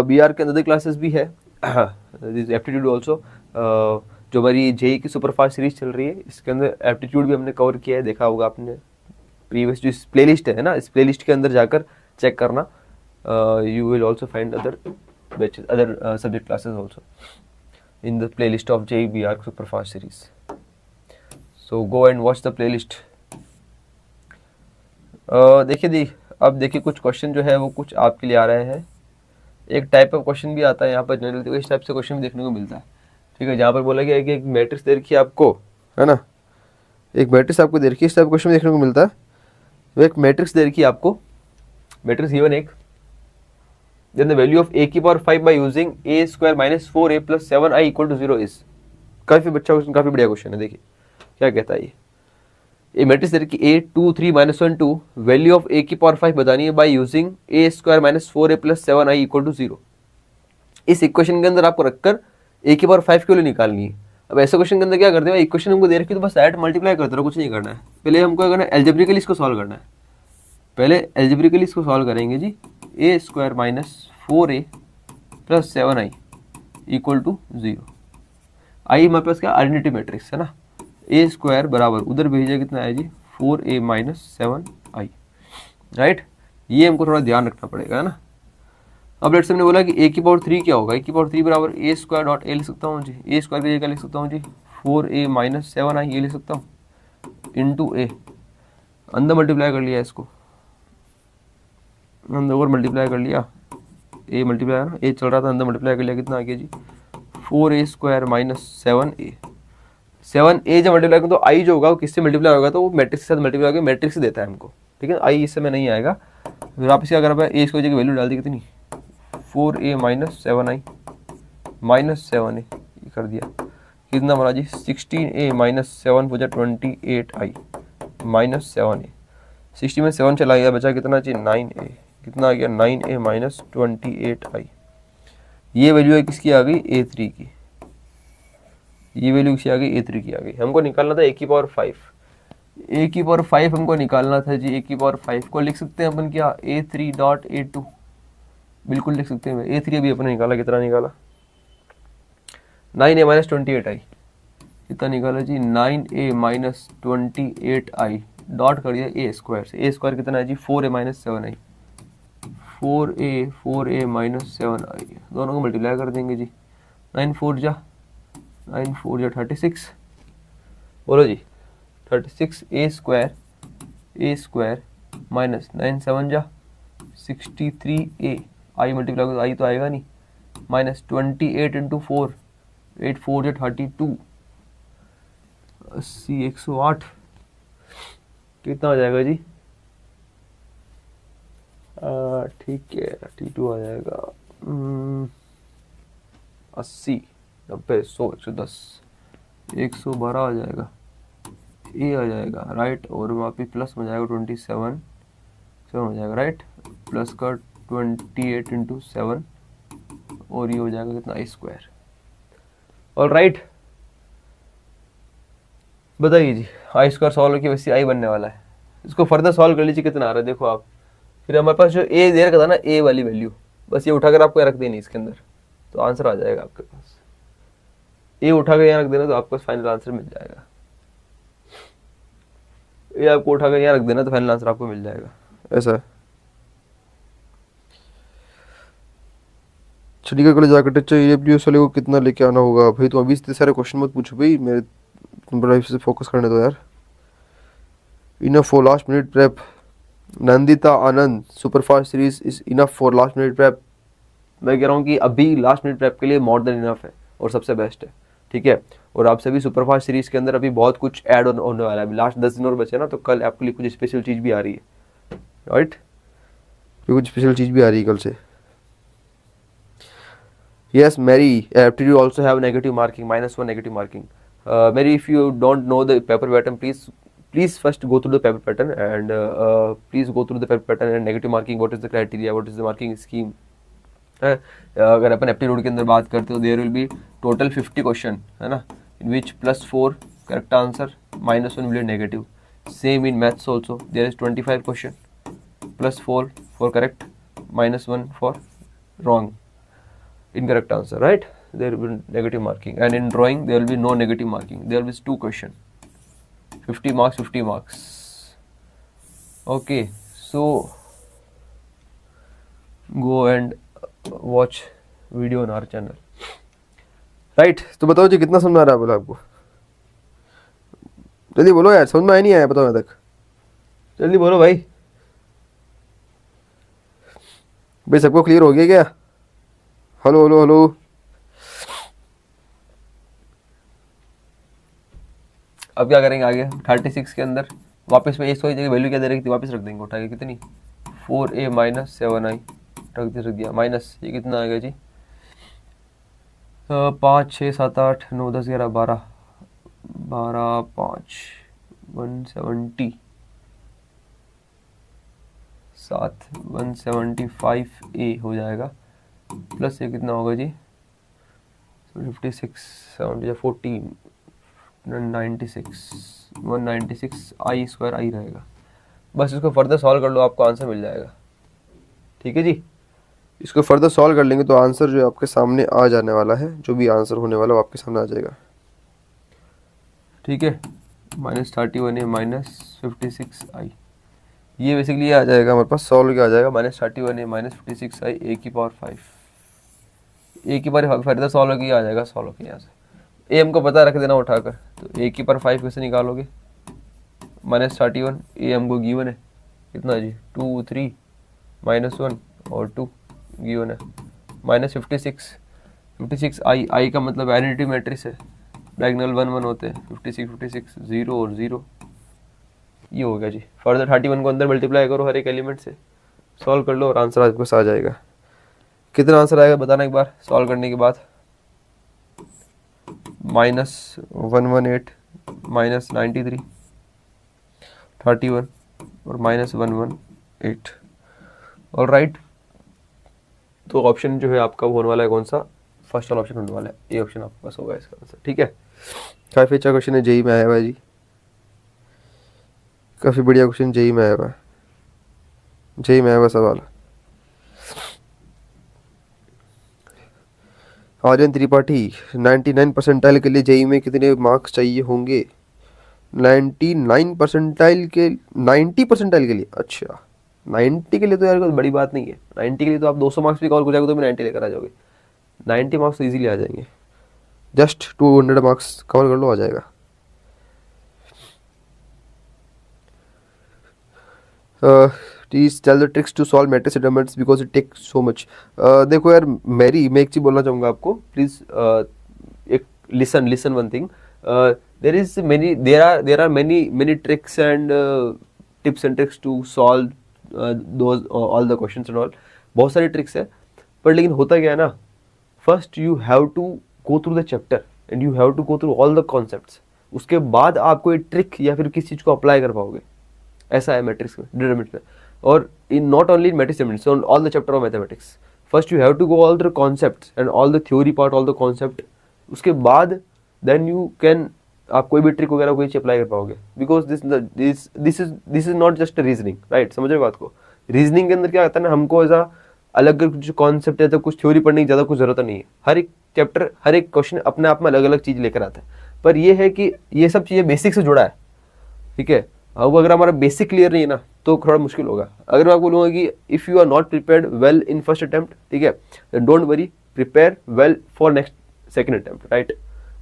BARC के अंदर क्लासेस भी है, एप्टीट्यूड ऑल्सो, जो हमारी जेई की सुपरफास्ट सीरीज चल रही है इसके अंदर एप्टीट्यूड भी हमने कवर किया है, देखा होगा आपने प्रीवियस जो प्लेलिस्ट है ना, इस प्लेलिस्ट के अंदर जाकर चेक करना, you will also find other batches, other subject classes also in the playlist of JEE BARC Superfast series. So go and watch the playlist. देखिए दी, अब देखिए कुछ क्वेश्चन जो है वो कुछ आपके लिए आ रहे हैं। एक टाइप ऑफ क्वेश्चन भी आता है यहाँ पर जनरल, तो इस टाइप से क्वेश्चन भी देखने को मिलता है, ठीक है। जहाँ पर बोला गया है कि एक मैट्रिक्स दे रखी है आपको, है ना, एक मैट्रिक्स आपको दे रखी है, इस टाइप क्वेश्चन देखने को मिलता है। वो एक मैट्रिक्स दे रखी है आपको, मैट्रिक्स गिवन एक, then the value of a की power 5 by using a square minus 4a plus 7i equal to 0 is. काफी अच्छा क्वेश्चन, काफी बढ़िया क्वेश्चन है। देखिए क्या कहता है ये मैट्रिक्स दे रखी a 2 3 minus 1 2, value of a की पावर 5 बतानी है by using a square minus 4a plus 7i equal to 0। इस इक्वेशन के अंदर आपको रखकर a की पावर 5 की वैल्यू निकालनी है। अब ऐसे क्वेश्चन के अंदर क्या करते हैं, इक्वेशन हमको दे रखी है तो बस ऐड मल्टीप्लाई करते रहो, कुछ नहीं करना है। पहले हमको क्या करना है, एल्जेब्रिकली इसको सॉल्व करना है। पहले एल्जेब्रिकली इसको सॉल्व करेंगे जी, a square minus 4a plus 7i equal to 0। आई हमारे पास क्या आइडेंटिटी मैट्रिक्स है ना, a स्क्वायर बराबर उधर भेजा कितना है जी 4a माइनस 7i, राइट। ये हमको थोड़ा ध्यान रखना पड़ेगा है ना। अब लेट्स हमने बोला कि a की पावर 3 क्या होगा, a की पावर 3 बराबर a स्क्वायर डॉट a लिख सकता हूँ जी, a स्क्वायर की जगह लिख सकता हूँ जी 4a माइनस 7i, ये लिख सकता हूँ इंटू a। अंदर मल्टीप्लाई कर लिया इसको, अंदर और मल्टीप्लाई कर लिया, a मल्टीप्लाई ना, a चल रहा था, अंदर मल्टीप्लाई कर लिया, कितना आ गया जी 4a square minus 7a। 7a जब मल्टीप्लाई करूँ तो i जो होगा वो किससे मल्टीप्लाई होगा, तो वो मैट्रिक्स के साथ मल्टीप्लाई होगा, मैट्रिक्स से देता है हमको, ठीक है। i इस समय नहीं आएगा। फिर आप इसे अगर आप a स्क्वायर की वैल्यू डाल दी कितनी 4a minus 7i minus 7a, ये कर दिया, कितना बना जी 16a माइनस 7 बचा 28i माइनस 7a। 60 में 7 चला गया, बचा कितना जी 9a, कितना आ गया 9a माइनस 28i। ये वैल्यू है किसकी आ गई a3 की, ये वैल्यू किसकी आ गई a3 की आ गई। हमको निकालना था a की पावर 5, a की पावर 5 हमको निकालना था जी। a की पावर 5 को लिख सकते हैं अपन क्या a3 डॉट a2, बिल्कुल लिख सकते हैं। a3 अभी अपने निकाला, कितना निकाला 9a माइनस 28i, कितना निकाला जी 9a माइनस 28i डॉट कर दिया a स्क्वायर से। a स्क्वायर कितना है जी 4a minus 7i, 4a minus 7i, दोनों को मल्टीप्लाई कर देंगे जी, 9 4 जा 36, बोलो जी 36 a स्क्वायर माइनस 9 7 जा 63a, आई मल्टीप्लाई करो आई तो आएगा नहीं, माइनस 28 इंटू 4, 8 4 जा 32, 80 108, कितना आ जाएगा जी ठीक है 32 आ जाएगा 80 90 100 110 112 आ जाएगा, ए आ जाएगा राइट, और वहाँ पे प्लस में जाएगा 27 7 हो जाएगा राइट, प्लस का 28 इंटू 7 और ये हो जाएगा कितना a स्क्वायर। ऑल राइट, बताइए जी i स्क्वायर सॉल्व किया वैसे i बनने वाला है। इसको फर्दर सॉल्व कर लीजिए कितना आ रहा है देखो आप। फिर हमारे पास जो a दे रखा था ना a वाली वैल्यू, बस ये उठाकर आपको रख देनी इसके अंदर तो आंसर आ जाएगा आपके पास। a उठाकर यहाँ रख देना तो आपको फाइनल आंसर मिल जाएगा। ये आपको उठाकर यहाँ रख देना तो फाइनल आंसर आपको मिल जाएगा, ऐसा है। चलिए कल जाकर ईडब्ल्यूएस वाले को कितना लेके आना होगा भाई। तुम अभी इतने सारे क्वेश्चन मत पूछो भाई, मेरे तुम बड़ा से फोकस करने दो यार। Enough for last minute prep, Nandita Anand superfast series is enough for last minute prep. मैं कह रहा हूँ कि अभी लास्ट मिनट प्रेप के लिए मोर देन इनफ है और सबसे बेस्ट है, ठीक है। और आप सभी सुपरफास्ट सीरीज के अंदर अभी बहुत कुछ ऐड होने वाला है। अभी लास्ट 10 दिन और बचे ना, तो कल आपके लिए कुछ स्पेशल चीज़ भी आ रही है, राइट। कुछ स्पेशल चीज़ भी आ रही है कल से। Yes, Mary, aptitude also have negative marking, -1 negative marking. Mary, if you don't know the paper pattern, please first go through the paper pattern and please go through the paper pattern and negative marking. What is the criteria? What is the marking scheme? अगर अपन aptitude के अंदर बात करते हो, there will be total 50 question है ना, in which +4 correct answer, -1 will be negative. Same in maths also, there is 25 question, +4 for correct, -1 for wrong. Incorrect answer, right? There will be negative marking. And in drawing there will be no negative marking, there will be 2 question, 50 marks 50 marks. Okay, so go and watch video on our channel, right? तो बताओ जी कितना समझ आ रहा है बोला आपको, जल्दी बोलो यार, समझ में आया नहीं आया बताओ यहाँ तक, जल्दी बोलो भाई। भाई सबको क्लियर हो गया क्या? हेलो हेलो हेलो, अब क्या करेंगे आगे? 36 के अंदर वापस में इस जगह वैल्यू क्या दे रही थी, वापस रख देंगे उठा के, कितनी 4a माइनस 7i रख दिया माइनस, ये कितना आएगा जी 5 6 7 8 9 10 11 12 12 5 170 7 175A हो जाएगा, प्लस ये कितना होगा जी 56 70 14 96 196 आई स्क्वायर आई रहेगा। बस इसको फर्दर सॉल्व कर लो, आपको आंसर मिल जाएगा। ठीक है जी, इसको फर्दर सॉल्व कर लेंगे तो आंसर जो है आपके सामने आ जाने वाला है, जो भी आंसर होने वाला है वो आपके सामने आ जाएगा। ठीक है, -31A -56I, ये बेसिकली आ जाएगा हमारे पास, सॉल्व क्या आ जाएगा -31A -56I A की पावर 5, A की पावर फर्दर सॉल्व किया आ जाएगा, सॉल्व किया यहाँ से ए हमको पता रख देना उठाकर, तो A की पावर 5 कैसे निकालोगे, -31 A हमको गिवन है कितना जी 2 3 -1 और 2 गिवन है, -56 आई का मतलब आइडेंटिटी मैट्रिक्स है, डायगोनल 1 1 होते हैं, 56 0 और 0, ये हो गया जी। फर्दर 31 को अंदर मल्टीप्लाई करो हर एक एलिमेंट से, सॉल्व कर लो और आंसर आपके पास आ जाएगा। कितना आंसर आएगा बताना एक बार सॉल्व करने के बाद, -118 -93 31 और -118। ऑलराइट, तो ऑप्शन जो है आपका वो होने वाला है कौन सा, फर्स्ट वाला ऑप्शन होने वाला है, ये ऑप्शन आपके पास होगा इसका आंसर। ठीक है, काफ़ी अच्छा क्वेश्चन है, जेई में आया हुआ है जी, काफ़ी बढ़िया क्वेश्चन जेई में आया हुआ है, जेई में आया हुआ सवाल। आर्यन त्रिपाठी 99 परसेंटाइल के लिए जेई में कितने मार्क्स चाहिए होंगे, 99 परसेंटाइल के 90 परसेंटाइल के लिए, अच्छा 90 के लिए तो यार कोई बड़ी बात नहीं है, 90 के लिए तो आप 200 मार्क्स भी कवर हो जाएगा तो भी 90 लेकर आ जाओगे, 90 मार्क्स तो ईजिली आ जाएंगे, जस्ट 200 मार्क्स कवर कर लो आ जाएगा। Please tell the tricks to solve matrix elements because it take so much. देखो यार मैरी, मैं एक चीज़ बोलना चाहूँगा आपको, प्लीज़ एक listen one thing, there are many tricks and tips and tricks to solve those all the questions and all, बहुत सारी ट्रिक्स है, पर लेकिन होता क्या है ना, first you have to go through the chapter and you have to go through all the concepts, उसके बाद आप कोई ट्रिक या फिर किसी चीज़ को अप्लाई कर पाओगे, ऐसा है मैट्रिक्स में, डिटरमिनेंट में, और in not only in matrix on all the chapter of mathematics, first you have to go all the concepts and all the theory part, all the concept, उसके बाद देन यू कैन, आप कोई भी trick वगैरह कोई चीज apply कर पाओगे, because this is not just reasoning, right, समझ रहे हो बात को। रीजनिंग के अंदर क्या आता है ना, हमको ऐसा अलग कुछ कॉन्सेप्ट है तो कुछ थ्योरी पढ़ने की ज़्यादा कुछ जरूरत नहीं है, हर एक चैप्टर हर एक क्वेश्चन अपने आप में अलग अलग चीज़ लेकर आता है, पर ये है कि ये सब चीज़ें बेसिक से जुड़ा है। ठीक है, अब अगर हमारा बेसिक क्लियर नहीं है ना तो थोड़ा मुश्किल होगा। अगर मैं आपको बोलूँगा कि if you are not prepared well in first attempt, ठीक है, don't worry, prepare well for next second attempt, right,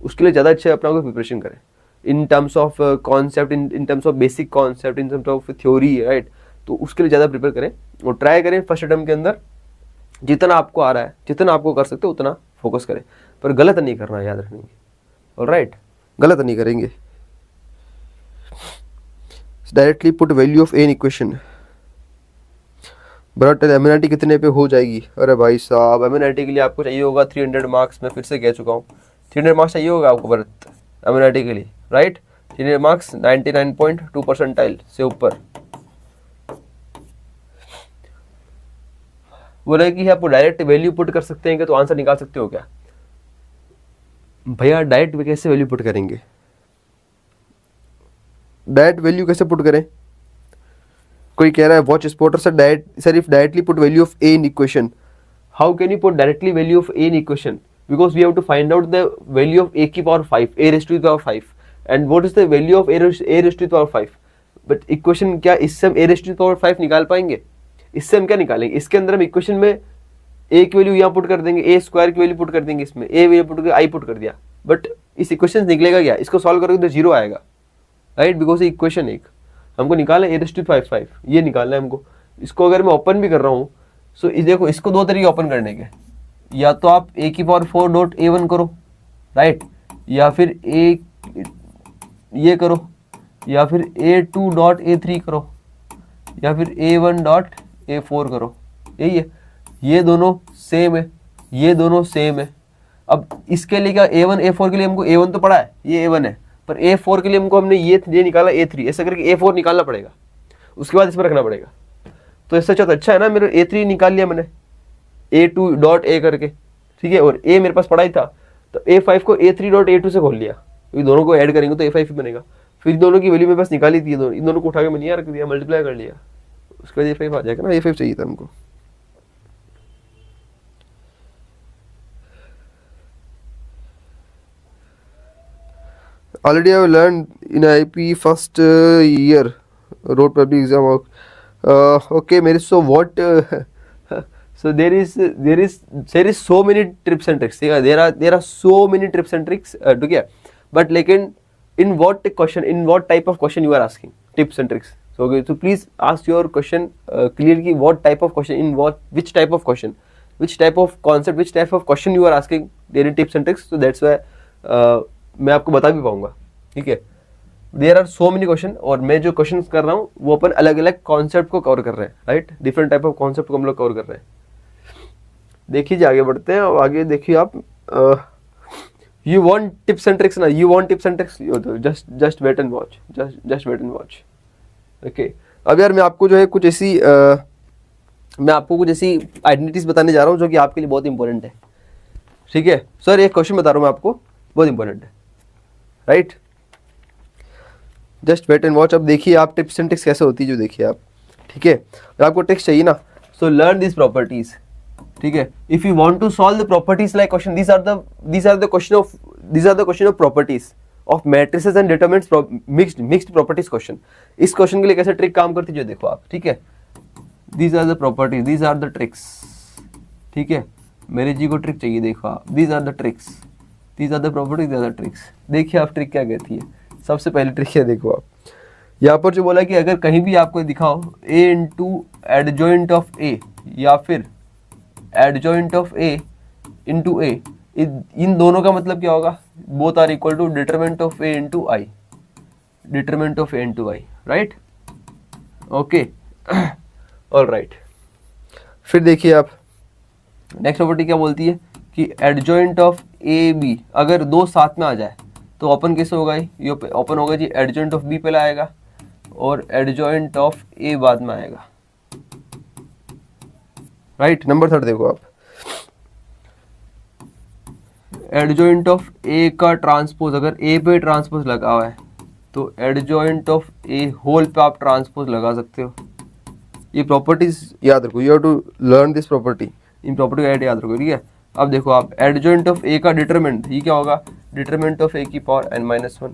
उसके लिए ज़्यादा अच्छे अपना प्रिपरेशन करें in terms of concept, in terms of basic concept, in terms of theory, right, तो उसके लिए ज़्यादा प्रिपेयर करें और ट्राई करें फर्स्ट अटेम्प्ट के अंदर जितना आपको आ रहा है, जितना आपको कर सकते हो उतना फोकस करें, पर गलत नहीं करना, याद रखेंगे, ऑलराइट, गलत नहीं करेंगे। Directly put value of a in equation, but amenity कितने पे हो जाएगी? अरे भाई साहब, एमिनिटी के लिए आपको चाहिए होगा 300 मार्क्स, मैं फिर से कह चुका हूँ 300 मार्क्स चाहिए होगा आपको भरत एमिनिटी के लिए, राइट, 300 मार्क्स 99.2 परसेंटाइल से ऊपर। बोले कि आप डायरेक्ट वैल्यू पुट कर सकते हैं क्या, तो आंसर निकाल सकते हो क्या? भैया डायरेक्ट कैसे वैल्यू पुट करेंगे, डायरेक्ट वैल्यू कैसे पुट करें? कोई कह रहा है watch spotter sir, direct sir if directly put value of a in equation, how can you put directly value of a in equation, because we have to find out the value of a की power 5, a raise to the power 5, and what is the value of a raise to the power 5, but equation क्या इससे हम ए raise to the power 5 निकाल पाएंगे? इससे हम क्या निकालेंगे? इसके अंदर हम इक्वेशन में ए की वैल्यू यहाँ पुट कर देंगे, ए स्क्वायर की वैल्यू पुट कर देंगे, इसमें ए वैल्यू पुट कर आई पुट कर दिया, बट इस इक्वेशन निकलेगा क्या? इसको सॉल्व करोगे तो जीरो आएगा, राइट, बिकॉज इक्वेशन एक हमको निकालना है ए रेज़ टू 5, ये निकालना है हमको। इसको अगर मैं ओपन भी कर रहा हूँ, सो देखो इसको दो तरीके ओपन करने के, या तो आप ए की पावर 4 डॉट A1 करो, राइट, या फिर ए ये करो, या फिर A2 डॉट A3 करो, या फिर A1 डॉट A4 करो, यही है। ये दोनों सेम है, ये दोनों सेम है। अब इसके लिए क्या A1 A4 के लिए हमको A1 तो पड़ा है, ये A1 है, पर A4 के लिए हमको हमने ये निकाला A3, ऐसा करके A4 निकालना पड़ेगा, उसके बाद इसमें रखना पड़ेगा। तो इससे अच्छा है ना, मेरे A3 निकाल लिया मैंने A2 डॉट A करके, ठीक है, और A मेरे पास पड़ा ही था, तो A5 को A3 डॉट A2 से खोल लिया, ये दोनों को ऐड करेंगे तो A5 बनेगा। फिर इन दोनों की वैल्यू मेरे पास निकाली थी, इन दोनों को उठा के मैंने यहाँ रख दिया, मल्टीप्लाई कर लिया, उसके बाद A5 आ जाएगा ना, A5 चाहिए था हमको। Already I have learned in IP first year wrote public exam. Okay, Mary. So what? So there is so many tips and tricks. There are so many tips and tricks to get. But like in what question, in what type of question you are asking tips and tricks. So okay, so please ask your question clearly. What type of question, in what, which type of question, which type of concept, which type of question you are asking. There are tips and tricks. So that's why. मैं आपको बता भी पाऊंगा, ठीक है। There are so many question, और मैं जो क्वेश्चन कर रहा हूँ वो अपन अलग अलग कॉन्सेप्ट को कवर कर रहे हैं, right, different type of concept को हम लोग कवर कर रहे हैं। देखिए आगे बढ़ते हैं, और आगे देखिए आप, you want tips and tricks ना, you want tips and tricks, just wait and watch, just wait and watch, okay. अब यार मैं आपको जो है कुछ ऐसी मैं आपको कुछ ऐसी आइडेंटिटीज बताने जा रहा हूँ जो कि आपके लिए बहुत इंपॉर्टेंट है, ठीक है। सर एक क्वेश्चन बता रहा हूँ मैं आपको, बहुत इंपॉर्टेंट है, right, just wait and watch. अब देखिए आप टिप्स एंड ट्रिक्स कैसे होती है जो देखिए आप, ठीक है। अगर आपको ट्रिक्स चाहिए ना, सो लर्न दिस प्रॉपर्टीज, ठीक है। If you want to solve the properties like question, these are the question of properties of matrices and determinants mixed properties question। इस क्वेश्चन के लिए कैसे ट्रिक काम करती है जो देखो आप, ठीक है। these are the properties, these are the tricks, ठीक है। मेरे जी को ट्रिक चाहिए, देखो आप, these are the tricks, these are the properties, these are the tricks। देखिए आप ट्रिक क्या कहती है। सबसे पहली ट्रिक है, देखो आप यहाँ पर जो बोला कि अगर कहीं भी आपको दिखाओ A into adjoint of A या फिर adjoint of A into A, इन दोनों का मतलब क्या होगा, both are equal to determinant of A into I, determinant of A into I, right, okay, all right. फिर देखिए आप नेक्स्ट प्रॉपर्टी क्या बोलती है कि एडजॉइंट ऑफ ए बी, अगर दो साथ में आ जाए तो ओपन कैसे होगा, ये ओपन होगा जी, एडजॉइंट ऑफ बी पहले आएगा और एडजॉइंट ऑफ ए बाद में आएगा, राइट। नंबर 3 देखो आप, एडजॉइंट ऑफ ए का ट्रांसपोज, अगर ए पे ट्रांसपोज लगा हुआ है तो एडजॉइंट ऑफ ए होल पे आप ट्रांसपोज लगा सकते हो। ये प्रॉपर्टीज याद रखो, you have to learn this property, इन प्रॉपर्टी का याद रखो, ठीक है। अब देखो आप एडजॉइंट ऑफ ए का डिटरमिनेंट, ये क्या होगा, डिटरमिनेंट ऑफ ए की power n-1,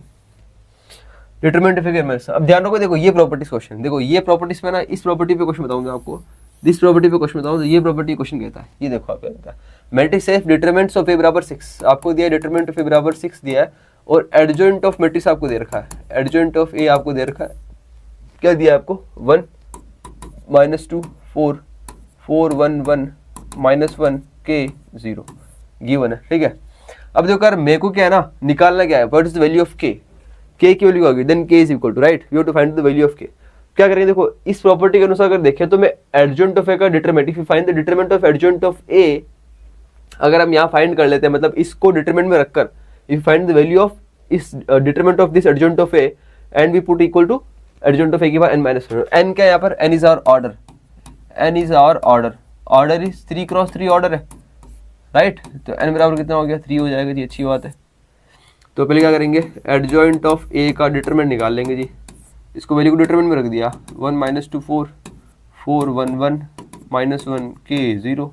determinant of a की n-1। अब ध्यान रखो, देखो ये प्रॉपर्टीज क्वेश्चन, देखो ये प्रॉपर्टीज पे ना, इस प्रॉपर्टी पे क्वेश्चन बताऊंगा आपको, दिस प्रॉपर्टी पे क्वेश्चन बताऊं तो ये प्रॉपर्टी क्वेश्चन कहता है, ये देखो आप क्या कहता है, मैट्रिक्स एफ डिटरमिनेंट्स ऑफ ए बराबर 6 आपको दिया है, डिटरमिनेंट ऑफ ए बराबर 6 दिया है, और एडजॉइंट ऑफ मैट्रिक्स आपको दे रखा है, एडजॉइंट ऑफ ए आपको दे रखा है, क्या दिया है आपको, 1 -2 4 4 1 1 -1 k 0 गिवन है, ठीक है। अब देखो यार मेरे को क्या है ना, निकालना क्या है, what is the value of k, k की वैल्यू आ गई, then k is equal to, right, we have to find the value of k। क्या करेंगे, देखो इस प्रॉपर्टी के अनुसार अगर देखें तो मैं एडजॉइंट ऑफ a का determinant, if you find the determinant of adjoint of a, अगर हम यहाँ फाइंड कर लेते हैं, मतलब इसको डिटरमिनेंट में रखकर, if you find the value of इस determinant of this adjoint of a and we put equal to adjoint of a की पावर n-1, n क्या है यहाँ पर, n is our order, n is our order, order is 3 cross 3 ऑर्डर है, right. तो n बराबर कितना हो गया, 3 हो जाएगा जी, अच्छी बात है। तो पहले क्या करेंगे, एडजॉइंट ऑफ a का डिटरमिनेंट निकाल लेंगे जी, इसको वैल्यू को डिटरमिनेंट में रख दिया, 1 -2 4 4 1 1 -1 k 0,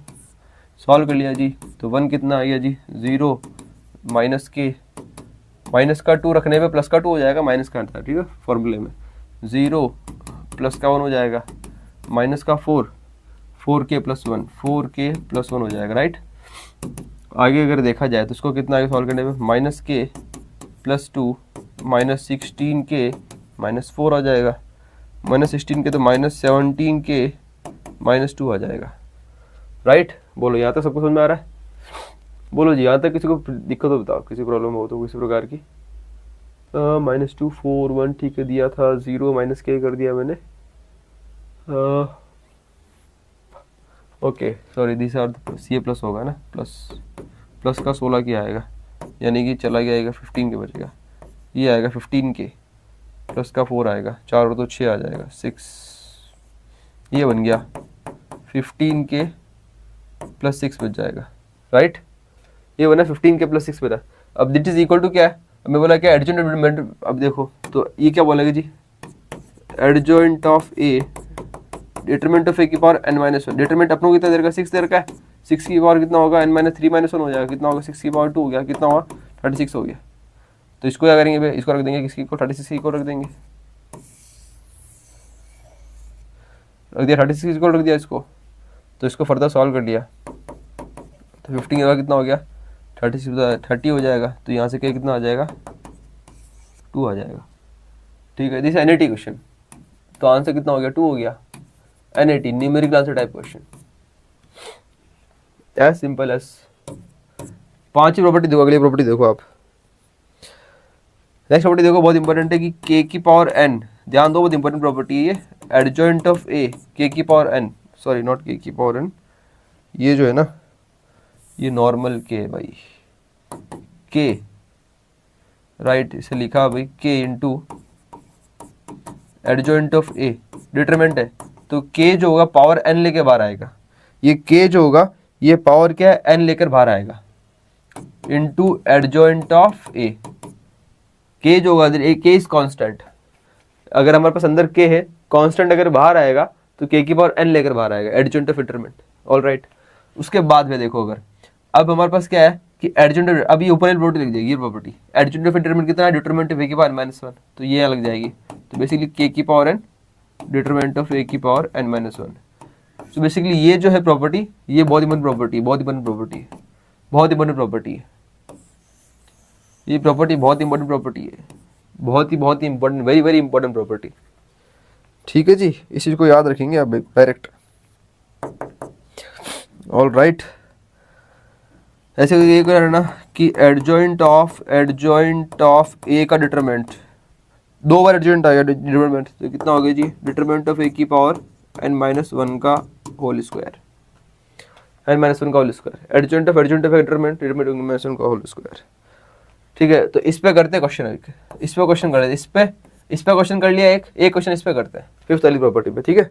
सॉल्व कर लिया जी, तो 1 कितना आ गया जी, 0 माइनस k, माइनस का 2 रखने पे प्लस का 2 हो जाएगा, माइनस का था, ठीक है, फॉर्मूले में 0 प्लस का 1 हो जाएगा, माइनस का 4 4k + 1 4k + 1 हो जाएगा, राइट। आगे अगर देखा जाए तो इसको कितना आगे सॉल्व करने में, -k + 2 -16k -4 आ जाएगा, -16k तो -17k -2 आ जाएगा, राइट। बोलो यहाँ तक सबको समझ में आ रहा है, बोलो जी यहाँ तक किसी को दिक्कत हो बताओ, किसी प्रॉब्लम हो तो किसी प्रकार की। -2 4 1 ठीक है दिया था, 0 -k कर दिया मैंने, ओके सॉरी दिस आर ये प्लस होगा ना, प्लस का 16 की आएगा, यानी कि चला गया आएगा 15 के बचेगा, ये आएगा 15 के प्लस का 4 आएगा, 4 और 2 6 आ जाएगा 6, ये बन गया 15 के प्लस 6 बच जाएगा, राइट। ये बना 15 के प्लस 6 बना। अब दिट इज इक्वल टू क्या है, अब मैं बोला क्या एडजॉइंट, अब देखो तो ये क्या बोलेगा जी, adjoint of a determinant of a की पावर n माइनस 1, डिटरमिनेंट अपनों कितना देर का 6 देर का है, 6 की पावर कितना होगा n माइनस 3 माइनस 1 हो जाएगा, कितना होगा 6 की पावर 2 हो गया, कितना हुआ 36 हो गया। तो इसको क्या करेंगे भाई, इसको रख देंगे किसकी को 36 को रख देंगे, रख दिया 36 को रख दिया इसको, तो इसको फर्दर सॉल्व कर लिया तो 15 के बाद कितना हो गया 30 हो जाएगा, तो यहाँ से क्या कितना आ जाएगा 2 आ जाएगा, ठीक है। दिस NAT क्वेश्चन, तो आंसर कितना हो गया 2 हो गया, NAT numerical answer type question, as simple as. 5 ही प्रॉपर्टी देखो, अगली प्रॉपर्टी देखो आप, नेक्स्ट प्रॉपर्टी देखो बहुत इंपॉर्टेंट है कि k की पावर n, ध्यान दो बहुत इंपॉर्टेंट प्रॉपर्टी है ये, एडजॉइंट ऑफ a k की power n, sorry not k की पावर n, ये जो है ना ये नॉर्मल k है भाई, k राइट, इसे लिखा भाई k into adjoint of a determinant है, तो k जो होगा पावर n लेके बाहर आएगा, ये k जो होगा ये पावर क्या है n लेकर बाहर आएगा, into adjoint of a, k जो होगा k इज कांस्टेंट, अगर हमारे पास अंदर k है कांस्टेंट, अगर बाहर आएगा तो k की पावर n लेकर बाहर आएगा, adjoint of determinant, all right. उसके बाद में देखो अगर अब हमारे पास क्या है कि एडजॉइंट, अब ये ऊपर वाली प्रॉपर्टी लिख जाएगी, ये प्रॉपर्टी एडजॉइंट ऑफ डिटरमिनेंट कितना है, डिटरमिनेंट ऑफ a की पावर -1, तो ये अलग जाएगी, तो बेसिकली k की power n determinant of a की पावर n-1। तो बेसिकली ये जो है प्रॉपर्टी, ये बहुत इंपॉर्टेंट प्रॉपर्टी है, बहुत इंपॉर्टेंट प्रॉपर्टी है, बहुत इंपॉर्टेंट प्रॉपर्टी है, ये प्रॉपर्टी बहुत इंपॉर्टेंट प्रॉपर्टी है, बहुत ही important, very very important property, ठीक है जी। इस चीज को याद रखेंगे आप डायरेक्ट, ऑल राइट। ऐसे ये करना कि एडजॉइंट ऑफ ए का डिटरमिनेंट, 2 बार एडजॉइंट आएगा डिटरमिनेंट, तो कितना हो गया जी, डिटरमिनेंट ऑफ ए की पावर n-1 का होल स्क्वायर, n-1 का whole square, adjoint of determinant n-1 का होल स्क्वायर, ठीक है। तो इस पे करते हैं क्वेश्चन, इस पे क्वेश्चन कर लेते, इस पे क्वेश्चन कर लिया, एक क्वेश्चन इस पे करते हैं फिफ्थ वाली प्रॉपर्टी पे, ठीक है।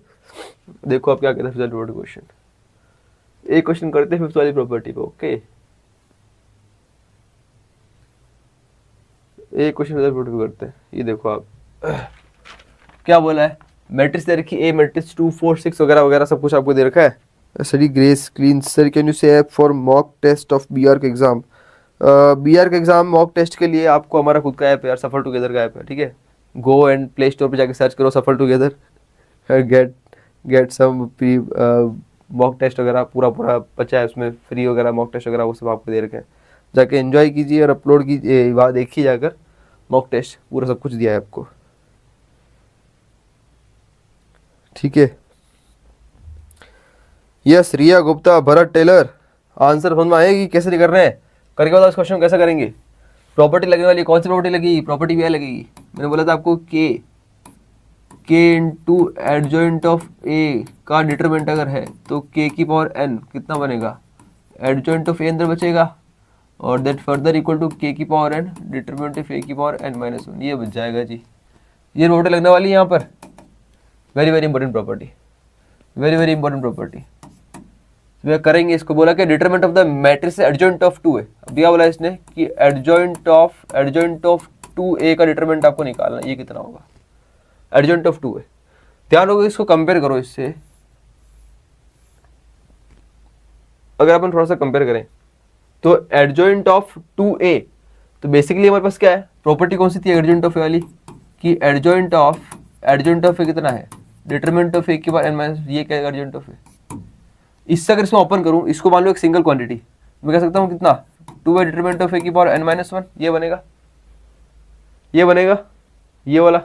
देखो आप क्या कहते हैं फिफ्थ वाली प्रॉपर्टी क्वेश्चन, एक क्वेश्चन करते हैं फिफ्थ वाली प्रॉपर्टी पे, ओके। एक क्वेश्चन करते हैं, ये देखो आप क्या बोला है, मैट्रिक्स दे रखी ए मैट्रिक्स 2 4 6 वगैरह वगैरह सब कुछ आपको दे रखा है। Sir grace clean sir can you say for mock test of BR का एग्जाम, BR का एग्जाम मॉक टेस्ट के लिए आपको हमारा खुद का ऐप है यार, सफल टुगेदर का ऐप है, ठीक है। गो एंड प्ले स्टोर पे जाके सर्च करो Safal together, get some pre mock test वगैरह, पूरा बचा है उसमें, फ्री वगैरह मॉक टेस्ट वगैरह वो सब आपको दे रखे हैं, जाके एंजॉय कीजिए और अपलोड कीजिए, वहाँ देखिए जाकर मॉक टेस्ट, पूरा सब कुछ दिया है आपको, ठीक है। यस रिया गुप्ता भरत टेलर, आंसर समझ में आएगी कैसे कर रहे हैं, करके बताओ इस क्वेश्चन कैसे करेंगे। प्रॉपर्टी लगने वाली, कौन सी प्रॉपर्टी लगेगी, प्रॉपर्टी भी लगेगी, मैंने बोला था आपको k इंटू एडजॉइंट ऑफ ए का डिटरमिनेंट अगर है तो k की पावर n कितना बनेगा, एडजॉइंट ऑफ ए अंदर बचेगा और that further equal to k की power n determinant of a की पावर n-1, ये बच जाएगा जी। ये प्रॉपर्टी लगने वाली है यहाँ पर, very very important property, very very important property. करेंगे इसको, बोला कि determinant of the matrix adjoint of 2 है, अब क्या बोला इसने कि एडजॉइंट ऑफ 2a का डिटरमिनेंट आपको निकालना, ये कितना होगा, एडजॉइंट ऑफ 2 है। ध्यान होगा इसको कंपेयर करो इससे, अगर अपन थोड़ा सा कंपेयर करें तो एडजॉइंट ऑफ 2a, तो बेसिकली हमारे पास क्या है, प्रॉपर्टी कौन सी थी एडजॉइंट ऑफ ए वाली, कि एडजॉइंट ऑफ ए कितना है, डिटरमिनेंट ऑफ ए की पावर n-, ये क्या है एडजॉइंट ऑफ ए। इससे अगर इसमें ओपन करूं, इसको मान लो एक सिंगल क्वांटिटी, मैं कह सकता हूं कितना 2 डिटरमिनेंट ऑफ ए की पावर n-1, ये बनेगा, ये वाला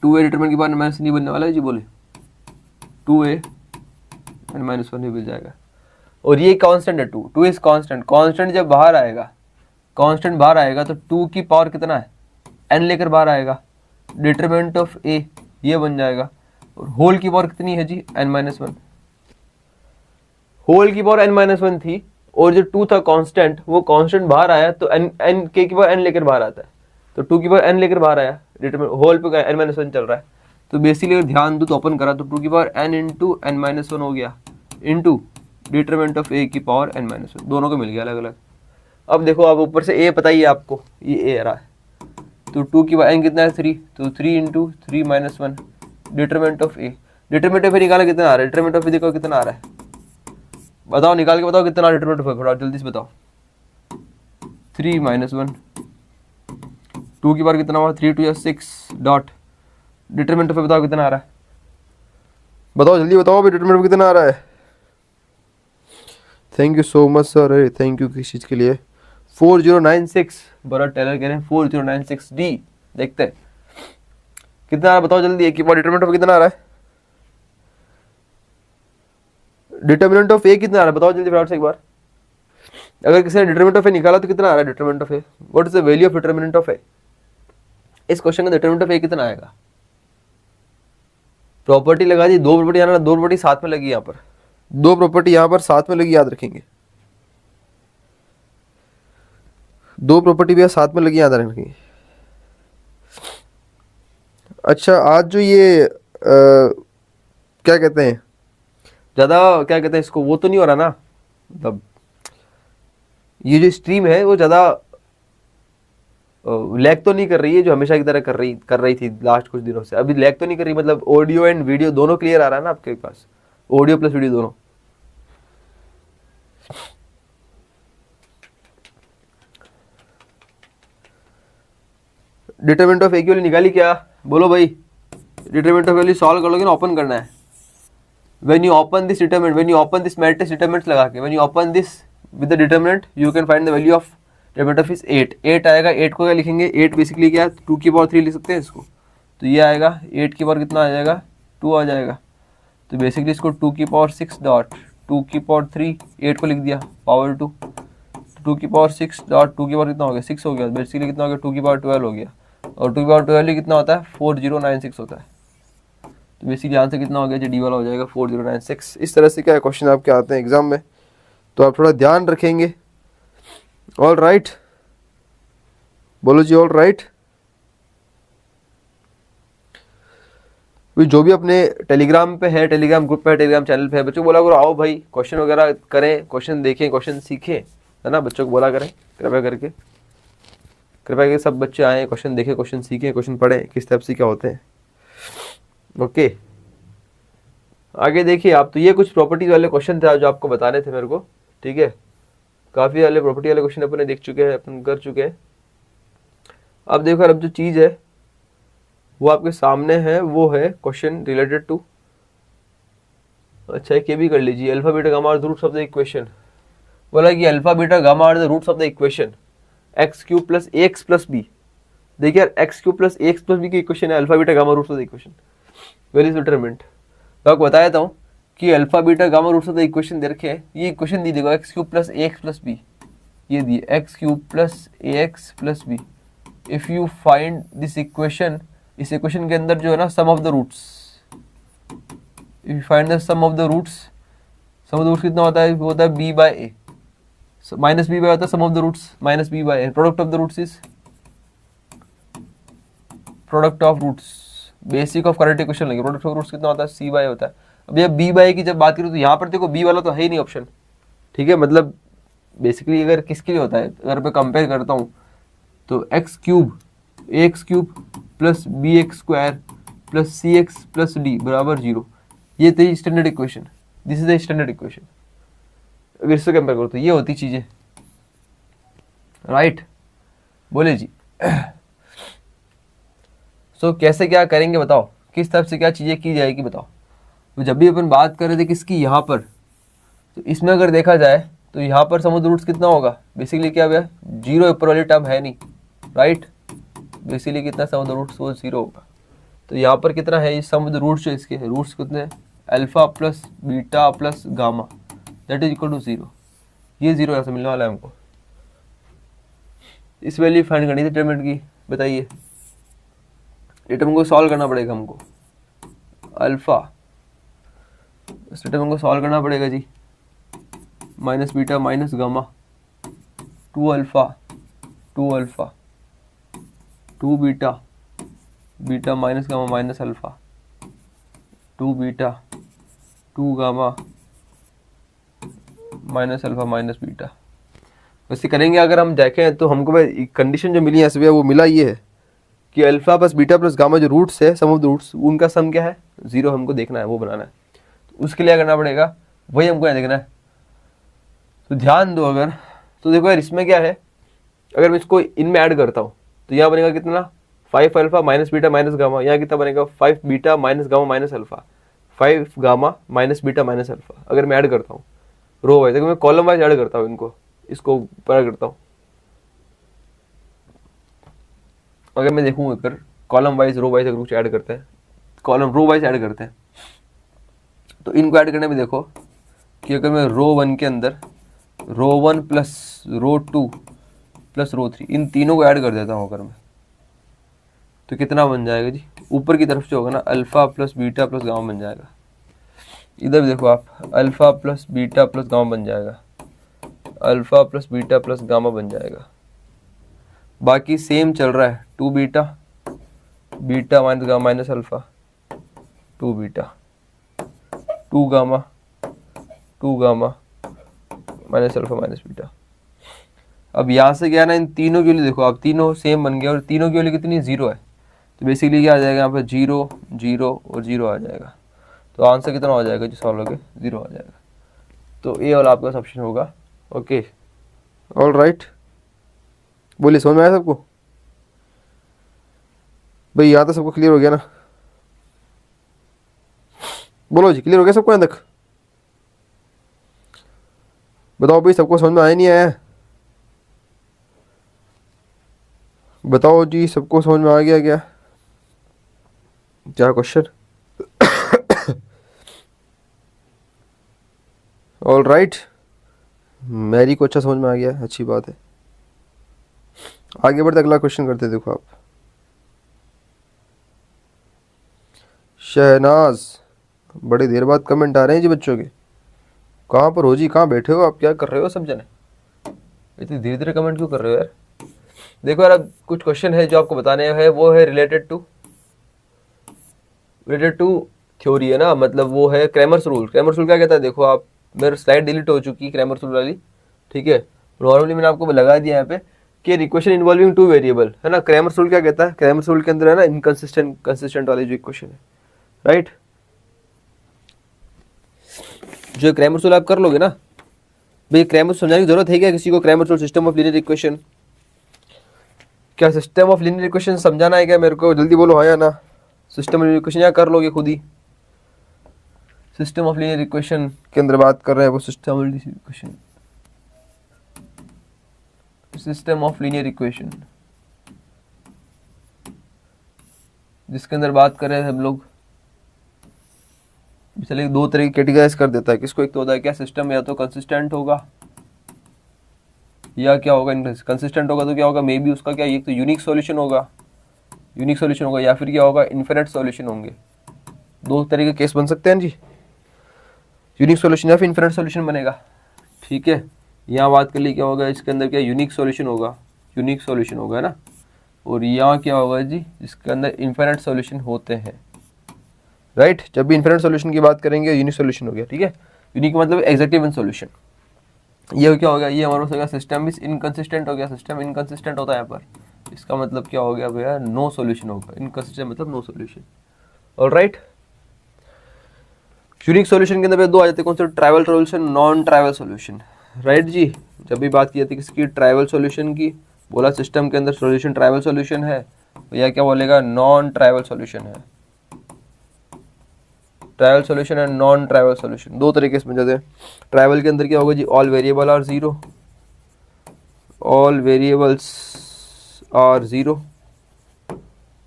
2a डिटरमिनेंट की पावर n-, नहीं बनने वाला है जी, बोले 2a n-1 ही मिल जाएगा, और ये कांस्टेंट है 2 इज कांस्टेंट जब बाहर आएगा, कांस्टेंट बाहर आएगा तो 2 की पावर कितना है n लेकर बाहर आएगा, डिटरमिनेंट ऑफ a ये बन जाएगा, और होल की पावर कितनी है जी n-1, होल की पावर n माइनस वन थी और जो 2 था कांस्टेंट, वो कांस्टेंट बाहर आया तो n k की पावर n लेकर बाहर आता है, तो 2 की पावर n लेकर बाहर आया, डिटरमिनेंट होल पे n माइनस वन चल रहा है, तो बेसिकली अगर ध्यान दो तो ओपन करा तो 2 की power n into n minus one हो गया इंटू डिटरमिनेंट ऑफ a की पावर n माइनस वन, दोनों को मिल गया अलग अलग। अब देखो आप ऊपर से a पता ही है आपको, ये a आ रहा है, तो 2 की पावर n कितना है 3, तो 3 into 3 minus one determinant of a, determinant of a निकाला कितना आ रहा है, डिटरमिनेंट ऑफ a देखो कितना आ रहा है, बताओ निकाल के बताओ कितना डिटरमिनेंट ऑफ a, थोड़ा जल्दी से बताओ। 3 माइनस वन, 2 की पावर कितना हुआ 3 2 6 डॉट, डिटरमिनेंट ऑफ a बताओ कितना आ रहा है, बताओ जल्दी बताओ भाई डिटरमिनेंट कितना आ रहा है। Thank you so much sir, अरे थैंक यू किस चीज़ के लिए। 4096 बड़ा टेलर कह रहे हैं 4096 डी, देखते हैं कितना आ रहा है, बताओ जल्दी, एक बार डिटरमिनेंट ऑफ कितना आ रहा है, डिटरमिनेंट ऑफ ए कितना आ रहा है बताओ जल्दी फटाफट से एक बार। अगर किसी ने डिटरमिनेंट ऑफ ए निकाला तो कितना आ रहा है determinant of A, what is the value of determinant of A, इस क्वेश्चन का डिटरमिनेंट ऑफ ए कितना आएगा। प्रॉपर्टी लगा दी, दो प्रॉपर्टी आना, दो प्रॉपर्टी साथ में लगी, यहाँ पर दो प्रॉपर्टी यहाँ पर साथ में लगी, याद रखेंगे दो प्रॉपर्टी भी साथ में लगी, याद रखेंगे। अच्छा आज जो ये क्या कहते हैं, ज़्यादा क्या कहते हैं इसको, वो तो नहीं हो रहा ना, मतलब ये जो स्ट्रीम है वो ज़्यादा लैग तो नहीं कर रही है जो हमेशा की तरह कर रही थी लास्ट कुछ दिनों से, अभी लैग तो नहीं कर रही, मतलब ऑडियो एंड वीडियो दोनों क्लियर आ रहा है ना आपके पास, ऑडियो प्लस वीडियो दोनों। डिटरमिनेंट ऑफ ए की वैल्यू निकाली क्या, बोलो भाई, डिटरमिनेंट ऑफ वैल्यू सॉल्व कर लोगे ना, ओपन करना है। When you open this determinant, when you open this matrix determinants लगा के, when you open this with the determinant you can find the value of determinant of is 8 आएगा। 8 को क्या लिखेंगे, 8 बेसिकली क्या है 2 की पावर 3 लिख सकते हैं इसको, तो ये आएगा 8 की पावर कितना आ जाएगा 2 आ जाएगा, तो बेसिकली इसको 2 की पावर 6 डॉट 2 की पावर 3 8 को लिख दिया पावर 2, 2 की पावर 6 डॉट 2 की पावर कितना हो गया 6 हो गया, बेसिकली कितना हो गया 2 की पावर 12 हो गया, और 2 की पावर 12 कितना होता है 4096 होता है, तो बेसिकली आंसर कितना हो गया जी डी वाला हो जाएगा 4096। इस तरह से क्या क्वेश्चन आपके आते हैं एग्जाम में, तो आप थोड़ा ध्यान रखेंगे। ऑल राइट, बोलो जी ऑल राइट। जो भी अपने टेलीग्राम पे है, टेलीग्राम ग्रुप पे है, टेलीग्राम चैनल पे है, बच्चों को बोला करो आओ भाई क्वेश्चन वगैरह करें, क्वेश्चन देखें, क्वेश्चन सीखें, है ना, बच्चों को बोला करें कृपया करके सब बच्चे आए, क्वेश्चन देखें, क्वेश्चन सीखें, क्वेश्चन पढ़ें किस टाइप से क्या होते हैं। ओके आगे देखिए आप, तो ये कुछ प्रॉपर्टीज वाले क्वेश्चन थे जो आपको बताने थे मेरे को, ठीक है, काफ़ी वाले प्रॉपर्टी वाले क्वेश्चन अपने देख चुके हैं, अपन कर चुके हैं। अब देखो अब जो चीज़ है वो आपके सामने है, वो है क्वेश्चन रिलेटेड टू, अच्छा ये भी कर लीजिए, alpha beta gamma are the roots of the equation, बोला कि alpha beta gamma are the roots of the equation x cube plus a x plus b. देखिए यार x cube plus a x plus b की equation है alpha beta gamma roots of the equation, very is determinant. तो आपको बताया था कि alpha beta gamma roots of the equation दे रखे हैं, ये इक्वेशन दी देखो x cube plus a x plus b, ये दी x cube plus a x plus b. If you find this equation, इस इक्वेशन के अंदर जो है ना sum of the roots, if you find the sum of the roots, sum of the roots कितना होता है, वो होता है b by a, minus b by होता है sum of the roots minus b by a, product of the roots is product of roots, basic of correct equation लगे, product of roots कितना होता है सी बाय होता है। अब ये बी बाय की जब बात करूँ तो यहाँ पर देखो बी वाला तो है ही नहीं ऑप्शन, ठीक है, मतलब बेसिकली अगर किसके लिए होता है, अगर मैं कंपेयर करता हूँ तो x cube a x cube plus b x square plus c x plus d बराबर 0, ये थी standard equation, this is the standard equation. अगर इससे कंपेयर करो तो ये होती चीज़ें, राइट, बोले जी। सो कैसे क्या करेंगे बताओ, किस तरफ से क्या चीज़ें की जाएगी बताओ। तो जब भी अपन बात कर रहे थे किसकी यहाँ पर, तो इसमें अगर देखा जाए तो यहाँ पर समुद्र रूट्स कितना होगा, बेसिकली क्या हुआ 0 ऊपर वाली टर्म है नहीं, राइट, बेसिकली कितना समुद्र रूट्स वो 0 होगा। तो यहाँ पर कितना है ये समुद्र रूट्स, जो इसके रूट्स कितने हैं alpha plus beta plus gamma that is equal to 0, ये 0 यहाँ से मिलने वाला है हमको। इस वैल्यू फाइंड करनी थी डिटरमिनेंट की, बताइए डिटरमिनेंट को सॉल्व करना पड़ेगा हमको, अल्फा इस डिटरमिनेंट को सॉल्व करना पड़ेगा जी, minus beta minus gamma, 2 alpha 2 alpha, 2 beta beta minus gamma minus alpha, 2 beta 2 gamma minus alpha minus beta. वैसे करेंगे अगर हम देखें तो हमको भाई कंडीशन जो मिली है ऐसे वो मिला ये है कि alpha plus beta plus gamma जो रूट्स है, सम ऑफ द रूट्स, उनका सम क्या है 0, हमको देखना है, वो बनाना है। तो उसके लिए करना पड़ेगा वही हमको यहाँ देखना है। तो ध्यान दो अगर, तो देखो यार इसमें क्या है, अगर मैं इसको इनमें ऐड करता हूँ तो यहाँ बनेगा कितना 5 alpha minus beta minus gamma, यहाँ कितना बनेगा 5 beta minus gamma minus alpha, 5 gamma minus beta minus alpha. अगर मैं ऐड करता हूँ रो वाइज, अगर मैं कॉलम वाइज ऐड करता हूँ इनको, इसको ऊपर करता हूँ, अगर मैं देखूँ अगर कॉलम वाइज रो वाइज अगर कुछ ऐड करते हैं, कॉलम रो वाइज ऐड करते हैं, तो इनको ऐड करने में देखो कि अगर मैं रो 1 के अंदर रो 1 प्लस रो 2 प्लस रो 3 इन तीनों को ऐड कर देता हूँ अगर मैं, तो कितना बन जाएगा जी, ऊपर की तरफ जो होगा ना alpha plus beta plus gamma बन जाएगा। इधर भी देखो आप, alpha plus beta plus gamma बन जाएगा, alpha plus beta plus gamma बन जाएगा। बाकी सेम चल रहा है, 2 beta beta minus gamma minus alpha, 2 beta 2 gamma minus alpha minus beta. अब यहाँ से क्या है ना, इन तीनों की वैल्यू देखो आप, तीनों सेम बन गया और तीनों की वैल्यू कितनी 0 है, तो बेसिकली क्या आ जाएगा यहाँ पर 0 0 और 0 आ जाएगा। तो आंसर कितना हो जाएगा जो सॉल्व होगा 0 आ जाएगा। तो ये वाला आपका ऑप्शन होगा। ओके ऑल राइट, बोलिए समझ में आया सबको भाई? यहाँ तो सबको क्लियर हो गया ना? बोलो जी, क्लियर हो गया सबको यहाँ तक? बताओ भाई, सबको समझ में आया नहीं आया? बताओ जी, सबको समझ में आ गया क्या? क्या क्वेश्चन? ऑल राइट, मैरी को अच्छा समझ में आ गया, अच्छी बात है। आगे बढ़ते अगला क्वेश्चन करते हैं। देखो आप, शहनाज, बड़ी देर बाद कमेंट आ रहे हैं जी बच्चों के। कहाँ पर हो जी, कहाँ बैठे हो आप, क्या कर रहे हो सब जने? इतनी धीरे धीरे कमेंट क्यों कर रहे हो यार? देखो यार, अब कुछ क्वेश्चन है जो आपको बताने हैं, वो है रिलेटेड टू थ्योरी है ना, मतलब वो है क्रैमर्स रूल। क्रैमर्स रूल क्या कहता है, देखो आप, मेरी स्लाइड डिलीट हो चुकी है क्रैमर्स रूल वाली, ठीक है। नॉर्मली मैंने आपको लगा दिया यहाँ पे कि इक्वेशन इन्वॉल्विंग 2 वेरिएबल है ना। क्रैमर्स रूल क्या कहता है, क्रैमर्स रूल के अंदर है ना इनकंसिस्टेंट वाली जो इक्वेशन है, राइट। जो क्रैमर्स रूल आप कर लोगे ना भाई, क्रैमर्स समझाने की जरूरत है क्या किसी को? Cramer's rule, system of linear equation, क्या सिस्टम ऑफ लीनियर इक्वेशन समझाना है क्या मेरे को? जल्दी बोलो हाँ या ना। सिस्टम ऑफ लीनियर इक्वेशन या कर लोगे खुद ही? सिस्टम ऑफ लीनियर इक्वेशन के अंदर बात कर रहे हैं वो system of linear equation, system of linear equation जिसके अंदर बात कर रहे हैं हम लोग। चलिए 2 तरह की कैटेगराइज कर देता है किसको। एक तो होता है क्या, सिस्टम या तो कंसिस्टेंट होगा या क्या होगा, कंसिस्टेंट होगा तो क्या होगा, मे बी उसका क्या, एक तो यूनिक सॉल्यूशन होगा या फिर क्या होगा, इन्फिनिट सॉल्यूशन होंगे। 2 तरह के केस बन सकते हैं जी, यूनिक सॉल्यूशन या फिर इन्फिनिट सॉल्यूशन बनेगा, ठीक है। यहाँ बात कर ली क्या होगा, इसके अंदर क्या यूनिक सॉल्यूशन होगा है ना। और यहाँ क्या होगा जी, इसके अंदर इन्फिनिट सॉल्यूशन होते हैं, राइट। जब भी इन्फिनिट सॉल्यूशन की बात करेंगे यूनिक सॉल्यूशन हो गया, ठीक है। यूनिक मतलब एग्जैक्ट गिवन सॉल्यूशन। ये क्या हो गया, ये हमारा हो गया सिस्टम इज इनकंसिस्टेंट हो गया, सिस्टम इनकंसिस्टेंट होता है यहाँ पर, इसका मतलब क्या हो गया भैया, नो सॉल्यूशन होगा। इनकंसिस्टेंट मतलब no solution, alright. Unique solution के अंदर 2 आ जाते हैं, कौन से, trivial solution, non trivial solution, right जी। जब भी बात की जाती है किसकी, ट्राइवल सॉल्यूशन की, बोला सिस्टम के अंदर सॉल्यूशन ट्राइवल सॉल्यूशन है, भैया क्या बोलेगा, नॉन ट्राइवल सॉल्यूशन है। Trivial solution and non trivial solution 2 तरीके से समझाते हैं। ट्राइवल के अंदर क्या होगा जी, all variable are 0, all variables are 0,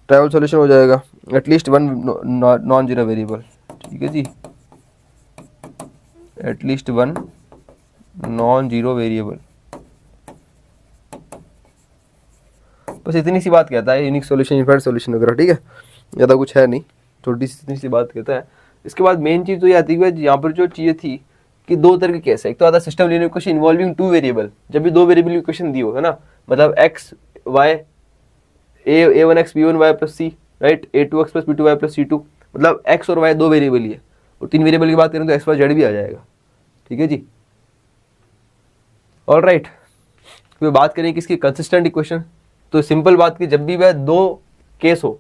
trivial solution हो जाएगा एटलीस्ट 1 नॉन जीरो वेरिएबल, ठीक है जी, एटलीस्ट 1 नॉन जीरो वेरिएबल। बस इतनी सी बात कहता है, यूनिक सॉल्यूशन, इन्फिनिट सॉल्यूशन वगैरह, ठीक है, ज़्यादा कुछ है नहीं, छोटी सी इतनी सी बात कहता है। इसके बाद मेन चीज़ तो ये आती है, यहाँ पर जो चीज़ें थी कि दो तरह के केस है। एक तो आता है system linear equation involving two variable, जब भी दो वेरिएबल इक्वेशन दी हो, है ना, मतलब x y a1x b1y plus c, right, a2x plus b2y plus c2, मतलब x और y दो वेरिएबल ही है, और तीन वेरिएबल की बात करें तो x y z भी आ जाएगा। ठीक है जी, ऑल राइट। फिर बात करें किसकी, कंसिस्टेंट इक्वेशन। तो सिंपल बात की, जब भी वह दो केस हो,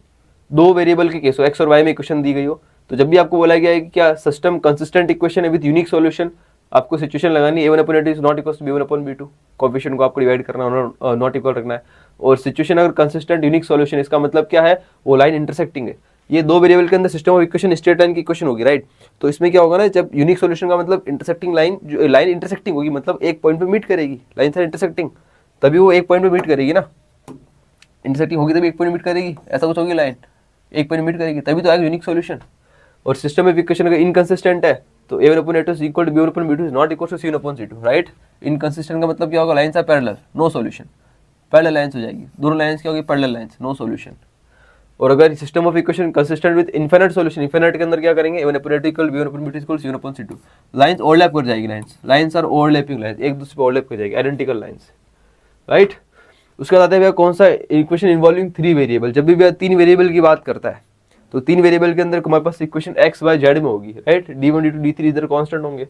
दो वेरिएबल के केस हो, एक्स और वाई में इक्वेशन दी गई हो, तो जब भी आपको बोला गया है कि क्या सिस्टम कंसिस्टेंट इक्वेशन है विद यूनिक सॉल्यूशन, आपको सिचुएशन लगानी a1/8 is not equal to b1/b2, coefficient को आपको डिवाइड करना है, नॉट इक्वल रखना है। और सिचुएशन अगर कंसिस्टेंट यूनिक सॉल्यूशन, इसका मतलब क्या है, वो लाइन इंटरसेक्टिंग है। ये दो वेरिएबल के अंदर system of equation straight line की इक्वेशन होगी, राइट। तो इसमें क्या होगा ना, जब यूनिक सॉल्यूशन का मतलब इंटरसेक्टिंग लाइन, जो लाइन इंटरसेक्टिंग होगी मतलब एक पॉइंट पे मीट करेगी, लाइन से इंटरसेक्टिंग, तभी वो एक पॉइंट पे मीट करेगी ना, इंटरसेक्टिंग होगी तभी एक पॉइंट मीट करेगी, ऐसा कुछ होगी, लाइन एक पॉइंट मीट करेगी तभी तो आएगा यूनिक सॉल्यूशन। और सिस्टम ऑफ इक्वेशन अगर इनकंसिस्टेंट है तो a1/8 is equal to b1/b2 is not equal to c1/c2, right. Inconsistent का मतलब क्या होगा, lines are parallel, no solution, parallel lines हो जाएगी, दोनों लाइंस क्या होगी, पैरेलल लाइंस, नो सॉल्यूशन। और अगर system of equation consistent with infinite solution, infinite के अंदर क्या करेंगे, a1/8 equal b1/b2 equal c1/c2, lines overlap कर जाएगी, लाइंस आर ओवरलैपिंग लाइंस, एक दूसरे पे ओवरलैप कर जाएगी, आइडेंटिकल लाइंस, राइट। उसके बाद आता है कौन सा, इक्वेशन इन्वॉल्विंग थ्री वेरिएबल। जब भी तीन वेरिएबल की बात करता है तो तीन वेरिएबल के अंदर हमारे पास इक्वेशन एक्स वाई जेड में होगी, राइट। d1 d2 d3 इधर कांस्टेंट होंगे,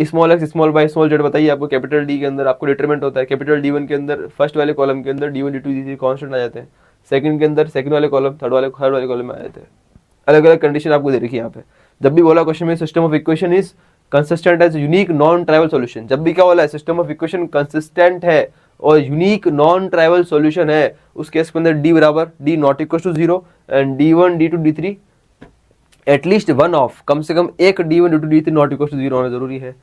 small x small y small z बताइए आपको, कैपिटल डी के अंदर आपको डिटरमिनेंट होता है, कैपिटल D1 के अंदर फर्स्ट वाले कॉलम के अंदर d1 d2 d3 कांस्टेंट आ जाते हैं, सेकंड के अंदर सेकंड वाले कॉलम, थर्ड वाले कॉलम में आ जाते हैं। अलग अलग कंडीशन आपको दे रखी है यहाँ पे। जब भी बोला क्वेश्चन में system of equation is consistent has unique non trivial solution, जब भी क्या बोला है, सिस्टम ऑफ इक्वेशन कंसिस्टेंट है और यूनिक नॉन ट्राइवल सॉल्यूशन है, उस केस के अंदर d बराबर d not equal to 0 and d1 d2 d3 at least one of, कम से कम एक d1 d2 d3 not equal to 0 होना जरूरी है।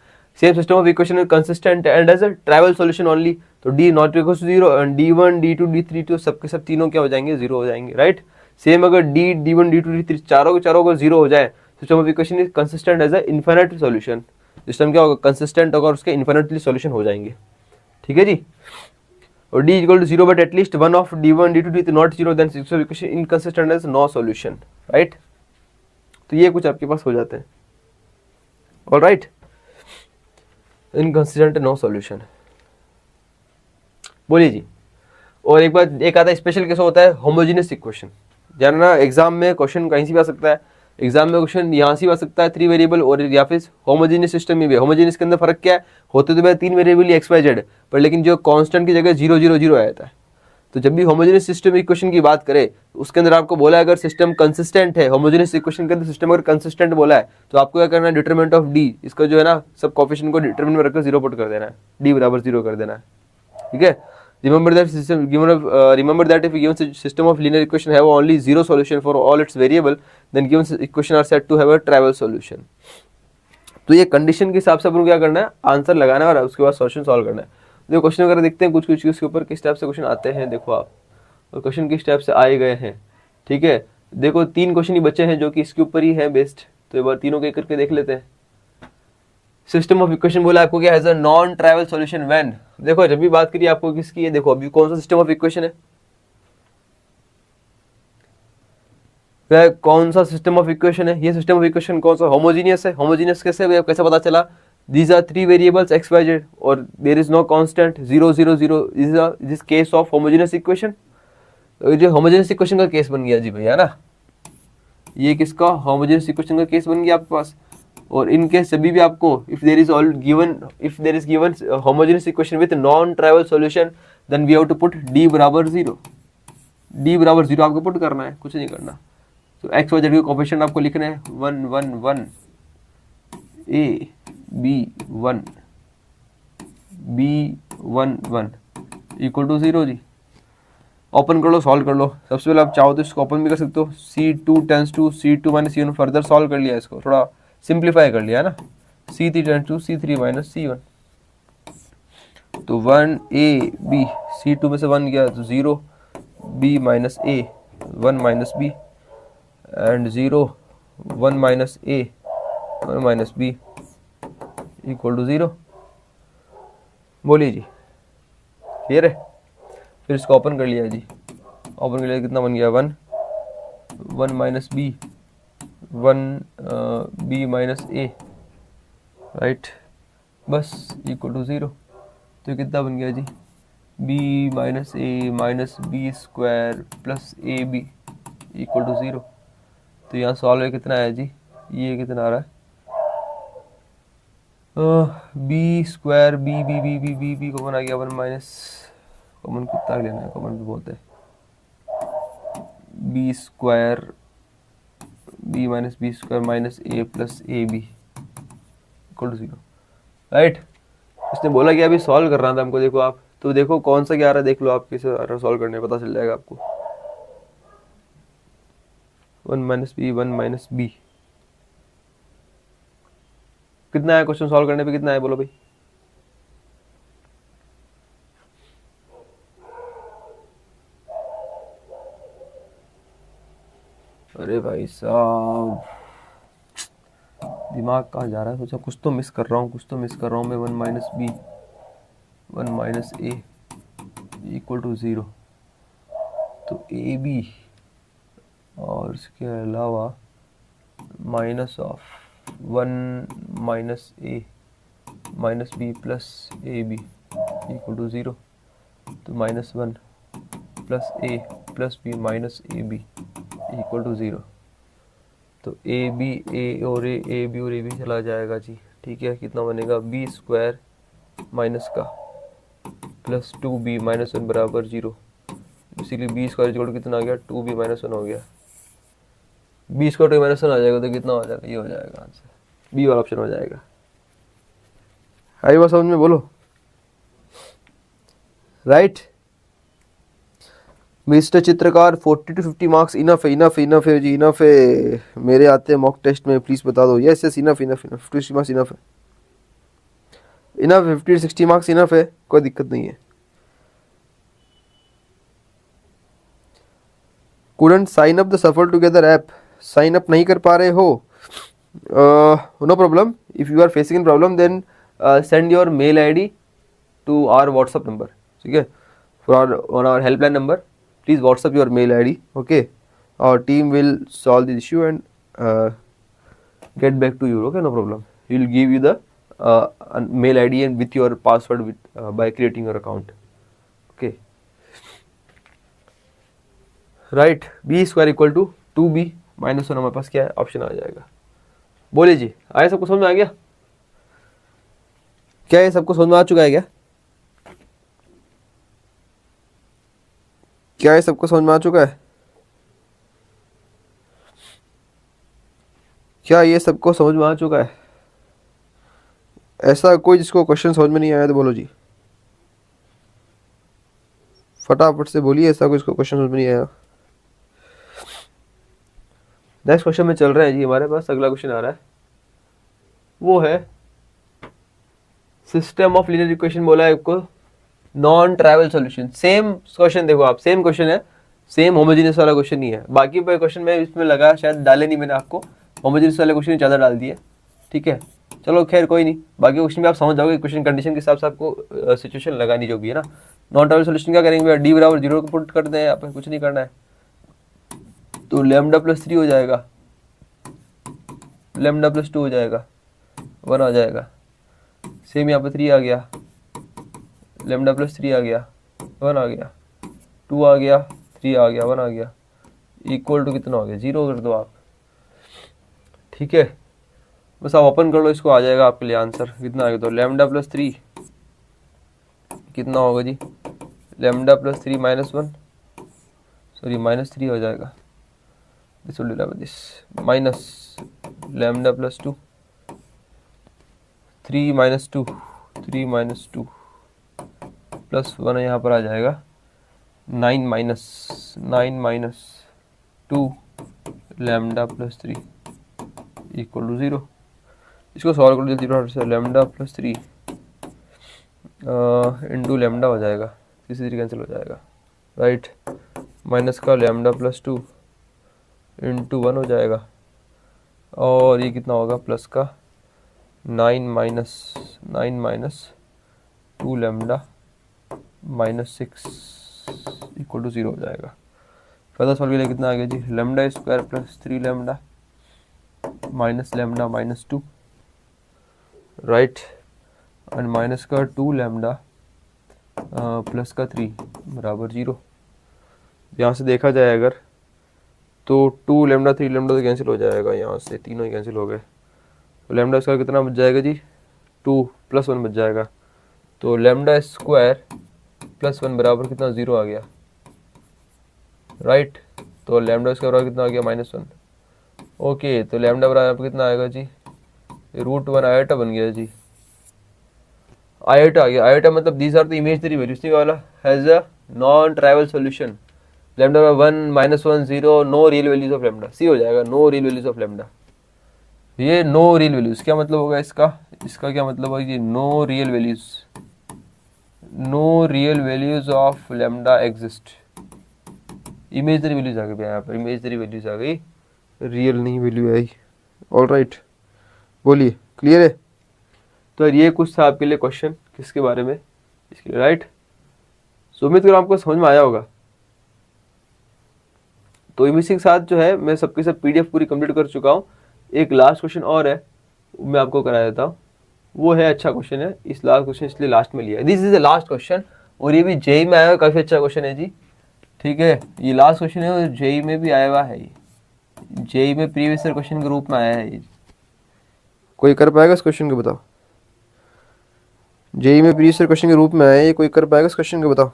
Same system of equation consistent and has a trivial solution only, तो d not equal to 0 and d1 d2 d3 तो सबके सब तीनों क्या हो जाएंगे, 0 हो जाएंगे, राइट। सेम अगर d1 d2 d3 चारों के चारों अगर 0 हो जाए, system of equation is consistent has a infinite solution, system क्या होगा, कंसिस्टेंट होगा और उसके इनफिनिटली सॉल्यूशन हो जाएंगे। ठीक है जी। और d equal to 0 but at least one of d1 d2 d3 not 0, then system of equation inconsistent has no solution, right. तो ये कुछ आपके पास हो जाते हैं, all right. Inconsistent no solution, बोलिए जी। और एक बार एक आता है स्पेशल केस होता है होमोजेनियस इक्वेशन, जानना एग्जाम में क्वेश्चन कहीं से भी आ सकता है, एग्जाम में क्वेश्चन यहाँ से भी आ सकता है, थ्री वेरिएबल और या फिर होमोजेनियस सिस्टम में भी। होमोजेनियस के अंदर फर्क क्या है, होते तो भाई तीन वेरिएबल एक्स वाई जेड, पर लेकिन जो कांस्टेंट की जगह 0 0 0 आ जाता है। तो जब भी होमोजेनियस सिस्टम इक्वेशन की बात करें, उसके अंदर आपको बोला है अगर सिस्टम कंसिस्टेंट है, होमोजेनियस इक्वेशन के अंदर सिस्टम अगर कंसिस्टेंट बोला है, तो आपको क्या करना है, डिटरमिनेंट ऑफ डी, इसका जो है ना सब कोएफिशिएंट को डिटरमिनेंट में रखकर 0 पुट कर देना है, डी बराबर 0 कर देना है। ठीक है। Remember that if given system of linear equation have only zero solution for all its variable, then given equation are said to have a trivial solution. तो ये कंडीशन के हिसाब से अपन क्या करना है, आंसर लगाना है और उसके बाद सॉल्यूशन सॉल्व करना है। देखो क्वेश्चन वगैरह देखते हैं, कुछ कुछ इसके ऊपर किस टाइप से क्वेश्चन आते हैं, देखो आप, और क्वेश्चन किस टाइप से आए गए हैं। ठीक है, देखो तीन क्वेश्चन ही बचे हैं जो कि इसके ऊपर ही है बेस्ड, तो एक बार तीनों के करके देख लेते हैं। सिस्टम ऑफ इक्वेशन बोला आपको क्या, has a non trivial solution when, देखो जब भी बात करिए आपको किसकी है, देखो अभी कौन सा सिस्टम ऑफ इक्वेशन है, वह कौन सा सिस्टम ऑफ इक्वेशन है, ये सिस्टम ऑफ इक्वेशन कौन सा, होमोजेनियस है। होमोजेनियस कैसे, कैसे पता चला, these are three variables x y z और there is no constant 0 0 0, this case of homogeneous equation. जो होमोजेनियस इक्वेशन का केस बन गया जी भैया ना, ये किसका, होमोजेनियस इक्वेशन का केस बन गया आपके पास। और इनके सभी भी आपको if there is given homogeneous equation with non trivial solution, then we have to put d बराबर 0, d बराबर 0 आपको पुट करना है, कुछ नहीं करना। तो एक्स वाई जेड के कोएफिशिएंट आपको लिखने हैं 1 1 1, a b 1 b 1 1 equal to 0 जी। ओपन कर लो, सॉल्व कर लो। सबसे पहले आप चाहो तो इसको ओपन भी कर सकते हो, c2 tends to c2 minus c1, further solve कर लिया, इसको थोड़ा सिंप्लीफाई कर लिया है ना, c3 tense to c3 minus c1, तो 1 a b, c2 में से 1 गया तो 0, b minus a 1 minus b and 0 1 minus a 1 minus b equal to 0। बोलिए जी, क्लियर है। फिर इसको ओपन कर लिया जी, ओपन कर लिया, कितना बन गया 1 1 minus b 1 b minus a, right, बस इक्वल टू 0। तो कितना बन गया जी, b minus a minus b square plus a b equal to 0। तो यहाँ सॉल्व है कितना है जी, ये कितना आ रहा है, b square b b b b b b common आ गया, 1 माइनस कॉमन कितना लेना है, कॉमन भी बोलते हैं, b square b minus b square minus a plus a b equal to 0, right. इसने बोला कि अभी सॉल्व कर रहा था हमको, देखो आप, तो देखो कौन सा क्या आ रहा है, देख लो आप कैसे आ रहा है, सॉल्व करने पता चल जाएगा आपको। 1 माइनस बी 1 माइनस बी कितना है, क्वेश्चन सॉल्व करने पे कितना है बोलो भाई। अरे भाई साहब दिमाग कहाँ जा रहा है, सोचा कुछ तो मिस कर रहा हूँ, कुछ तो मिस कर रहा हूँ मैं। 1 minus b 1 minus a equal to 0, तो ए बी और इसके अलावा minus of 1 minus a minus b plus a b equal to 0, तो minus 1 plus a plus b minus a b equal to 0। तो ए बी ए और ए b और A B चला जाएगा जी, ठीक है। कितना बनेगा, बी स्क्वायर माइनस का प्लस 2b माइनस 1 बराबर 0। इसीलिए बी स्क्वायर इक्वल टू कितना आ गया, 2b माइनस 1 हो गया। बी स्क्वायर 2 माइनस 1 आ जाएगा तो कितना हो जाएगा, ये हो जाएगा आंसर, बी वाला ऑप्शन हो जाएगा। आई बात समझ में, बोलो राइट। मिस्टर चित्रकार 40 to 50 मार्क्स इनफ है, इनफ इनफ है जी, इनफ है। मेरे आते हैं मॉक टेस्ट में, प्लीज बता दो। Yes yes enough enough enough, 50 marks enough है, इनफ 50 to 60 मार्क्स इनफ है, कोई दिक्कत नहीं है। Couldn't sign up the Safar together app, sign up नहीं कर पा रहे हो, no problem. If you are facing in problem then send your mail ID to our WhatsApp number, ठीक है, for our helpline number, please WhatsApp your mail ID, okay. Our team will solve this issue and get back to you, okay, no problem. He will give you the mail ID and with your password with by creating your account, okay, right। b square equal to 2b minus 1 हमारे पास क्या है, option आ जाएगा। बोलिए जी, आया, सबको समझ में आ गया क्या, ये सबको समझ में आ चुका है क्या, क्या ये सबको समझ में आ चुका है, क्या ये सबको समझ में आ चुका है? ऐसा कोई जिसको क्वेश्चन समझ में नहीं आया तो बोलो जी, फटाफट से बोलिए, ऐसा कोई जिसको क्वेश्चन समझ में नहीं आया। नेक्स्ट क्वेश्चन में चल रहा है जी, हमारे पास अगला क्वेश्चन आ रहा है, वो है सिस्टम ऑफ लीनियर इक्वेशन बोला है आपको, non trivial solution. Same question देखो आप, सेम क्वेश्चन है, सेम होमोजेनियस वाला क्वेश्चन नहीं है। बाकी पे क्वेश्चन में इसमें लगा शायद डाले नहीं मैंने आपको, होमोजेनियस वाले क्वेश्चन ज़्यादा डाल दिए, ठीक है। चलो खैर कोई नहीं, बाकी क्वेश्चन भी आप समझ जाओगे, क्वेश्चन कंडीशन के हिसाब से आपको सिचुएशन लगानी जो भी है ना। नॉन ट्राइवल सॉल्यूशन क्या करेंगे, डी बराबर 0 को पुट कर दें, आप कुछ नहीं करना है, तो लैम्डा प्लस 3 हो जाएगा, लैम्डा प्लस 2 हो जाएगा, 1 आ जाएगा। सेम यहाँ पर 3 आ गया, लैम्डा प्लस 3 आ गया, 1 आ गया, 2 आ गया, 3 आ गया, 1 आ गया, इक्वल टू कितना हो गया, 0 कर दो आप, ठीक है। बस आप ओपन कर लो इसको, आ जाएगा आपके लिए आंसर। कितना आ गया, तो लैम्डा प्लस 3 कितना होगा जी, lambda plus 3 minus 1, sorry minus 3 हो जाएगा, this will be this minus lambda plus 2, 3 minus 2, 3 minus 2 plus 1 यहाँ पर आ जाएगा, 9 minus 2 lambda plus 3 equal to 0। इसको सॉल्व कर दीजिए 0 से, लैम्डा प्लस 3 इंटू लैम्डा हो जाएगा, तीसरी 3 कैंसिल हो जाएगा, राइट। माइनस का लैम्डा प्लस 2 इंटू 1 हो जाएगा, और ये कितना होगा, प्लस का 9 minus 2 lambda minus 6 equal to 0 हो जाएगा। फर्दर सॉल्व के लिए कितना आ गया जी, lambda square plus 3 lambda minus lambda minus 2, right. And minus का 2 लैम्डा प्लस का 3 बराबर 0। यहाँ से देखा जाए अगर तो 2 लैम्डा 3 लैम्डा तो कैंसिल हो जाएगा, यहाँ से तीनों ही कैंसिल हो गए। तो लैम्डा स्क्वायर कितना बच जाएगा जी, 2 + 1 बच जाएगा। तो लैम्डा स्क्वायर + 1 बराबर कितना, 0 आ गया, राइट। तो लैम्डा स्क्वायर बराबर कितना आ गया, -1। ओके, तो लैम्डा बराबर कितना आएगा जी, √1 आयोटा बन गया जी। आयोटा आ गया, आयोटा मतलब these are the imaginary values, ठीक वाला has a non trivial solution. Lambda 1 -1 0, no real values of lambda, सी हो जाएगा, no real values of lambda. ये नो रियल वैल्यूज क्या मतलब होगा इसका, इसका क्या मतलब होगा, ये no real values, no real values of lambda exist. Imaginary values आ गई यहाँ पर, इमेजिनरी वैल्यूज आ गई, रियल नहीं वैल्यू आई। ऑल राइट, बोलिए क्लियर है। तो ये कुछ था आपके लिए क्वेश्चन किसके बारे में, इसके लिए, राइट। सो उम्मीद करो आपको समझ में आया होगा। तो इसी के साथ जो है मैं सबके सब PDF पूरी कंप्लीट कर चुका हूँ। एक लास्ट क्वेश्चन और है, मैं आपको करा देता हूँ। वो है, अच्छा क्वेश्चन है, इस लास्ट क्वेश्चन इसलिए लास्ट में लिया है, this is the last question. और ये भी जेई में आया हुआ, काफ़ी अच्छा क्वेश्चन है जी, ठीक है। ये लास्ट क्वेश्चन है और जेई में भी आया हुआ है, ये जेई में प्रीवियस ईयर क्वेश्चन के रूप में आया है ये। कोई कर पाएगा इस क्वेश्चन को, बताओ। जेई में प्रीवियस ईयर क्वेश्चन के रूप में आया है, ये कोई कर पाएगा इस क्वेश्चन को, बताओ।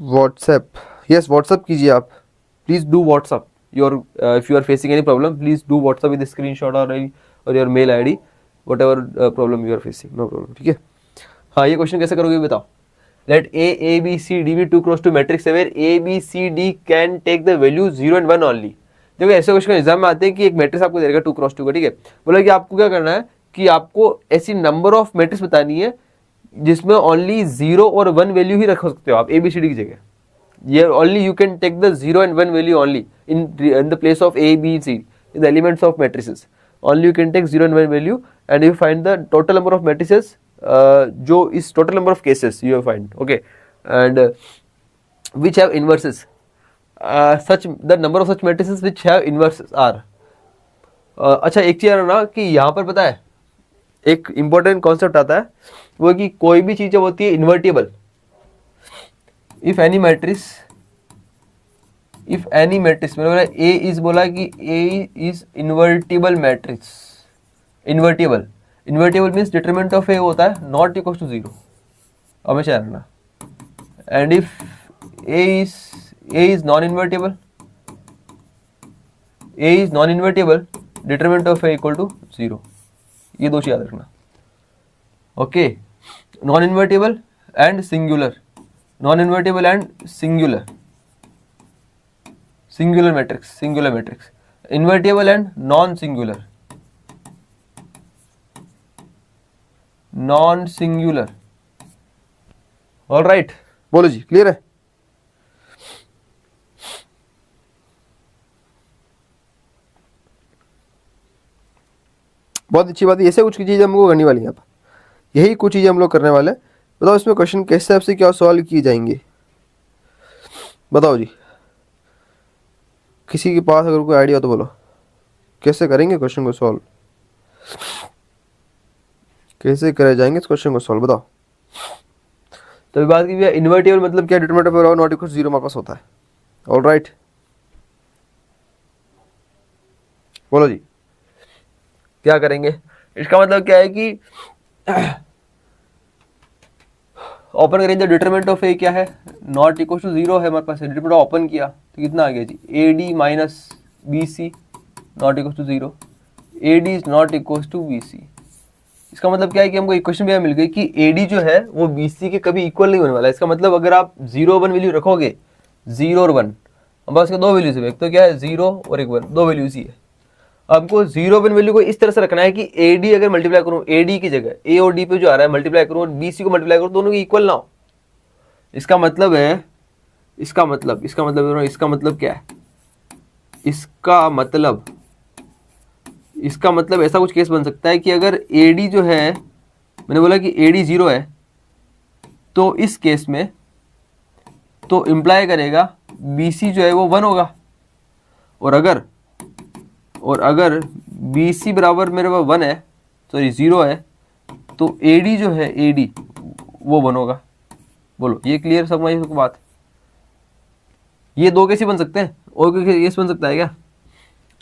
व्हाट्सएप, यस व्हाट्सएप कीजिए आप, please do WhatsApp your, if you are facing any problem please do WhatsApp with screenshot और your mail ID, whatever problem you are facing, no problem, ठीक है। हाँ, ये क्वेश्चन कैसे करोगे बताओ। Let A B C D be 2 × 2 matrix where A B C D can take the value 0 and 1 only. देखो ऐसे क्वेश्चन एग्जाम में आते हैं कि एक मैट्रिक्स आपको दे देगा 2 × 2 का, ठीक है। बोला कि आपको क्या करना है कि आपको ऐसी नंबर ऑफ मैट्रिक्स बतानी है जिसमें ओनली 0 और 1 वैल्यू ही रख सकते हो आप A B C D की जगह। ये only you can take the 0 and 1 value only in the place of A B C in the elements of matrices. Only you can take 0 and 1 value and you find the total number of matrices, जो इस total number of cases you find, okay, and which have inverses, such the number of such matrices which have inverses are, अच्छा एक चीज है ना कि यहाँ पर पता है एक इंपॉर्टेंट कॉन्सेप्ट आता है, वो कि कोई भी चीज जब होती है इन्वर्टिबल, इफ एनी मैट्रिक्स मैंने बोला ए इज, बोला कि A is invertible matrix, invertible means determinant of A होता है नॉट इक्वल टू 0, हमेशा रहना। And if A is non-invertible, determinant of A equal to 0, ये दो चीज याद रखना, okay. non-invertible and singular matrix, invertible and non-singular, all right, बोलो जी क्लियर है। बहुत अच्छी बात है, ऐसे कुछ चीज़ें हमको करनी वाली है, आप यही कुछ चीज़ें हम लोग करने वाले हैं। बताओ इसमें क्वेश्चन किस हिसाब से क्या सॉल्व किए जाएंगे, बताओ जी। किसी के पास अगर कोई आइडिया हो तो बोलो, कैसे करेंगे क्वेश्चन को सॉल्व, कैसे करे जाएंगे इस क्वेश्चन को सॉल्व, बताओ। तो बात की इन्वर्टिबल मतलब क्या, determinant of not equal to 0 हमारे पास होता है, ऑल राइट, बोलो जी क्या करेंगे। इसका मतलब क्या है कि ओपन करेंगे, डिटरमिनेंट ऑफ ए क्या है, नॉट इक्वल टू 0 है हमारे पास, डिटरमिनेंट ओपन किया तो कितना आ गया जी, AD - BC not equal to 0, AD is not equal to BC। इसका मतलब क्या है कि हमको इक्वेशन भी मिल गई कि AD जो है वो BC के कभी इक्वल नहीं होने वाला है। इसका मतलब अगर आप 0 1 वैल्यू रखोगे, 0 और 1, अब उसके दो वैल्यूज है, एक तो क्या है 0 और एक 1, दो वैल्यूज ही है। आपको 0 1 वैल्यू को इस तरह से रखना है कि AD अगर मल्टीप्लाई करूं, AD की जगह A और D पे जो आ रहा है मल्टीप्लाई करूं और BC को मल्टीप्लाई करूं, दोनों की इक्वल ना हो। इसका मतलब है, इसका मतलब क्या है, इसका मतलब ऐसा कुछ केस बन सकता है कि अगर AD जो है, मैंने बोला कि AD 0 है, तो इस केस में तो इम्प्लाई करेगा BC जो है वो 1 होगा। और अगर बी सी बराबर मेरे पास 1 है, सॉरी 0 है, तो ए डी जो है, ए डी वो 1 होगा। बोलो ये क्लियर समझ आई सबको बात? ये दो कैसे बन सकते हैं, और कोई केस बन सकता है क्या?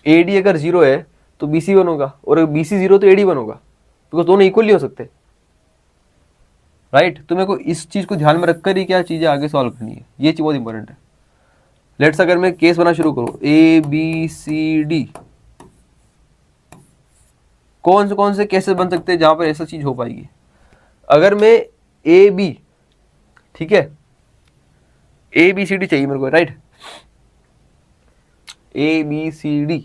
ए डी अगर 0 है तो बी सी 1 होगा, और अगर बी सी 0 तो ए डी 1 होगा, बिकॉज दोनों इक्वल नहीं हो सकते, राइट? तो मेरे को इस चीज को ध्यान में रखकर ही क्या चीजें आगे सॉल्व करनी है, ये चीज बहुत इंपॉर्टेंट है। लेट्स अगर मैं केस बना शुरू करूं, ए बी सी डी, कौन से केसेस बन सकते हैं जहां पर ऐसा चीज हो पाएगी? अगर मैं ए बी, ठीक है, ए बी सी डी चाहिए मेरे को, right? A B C D,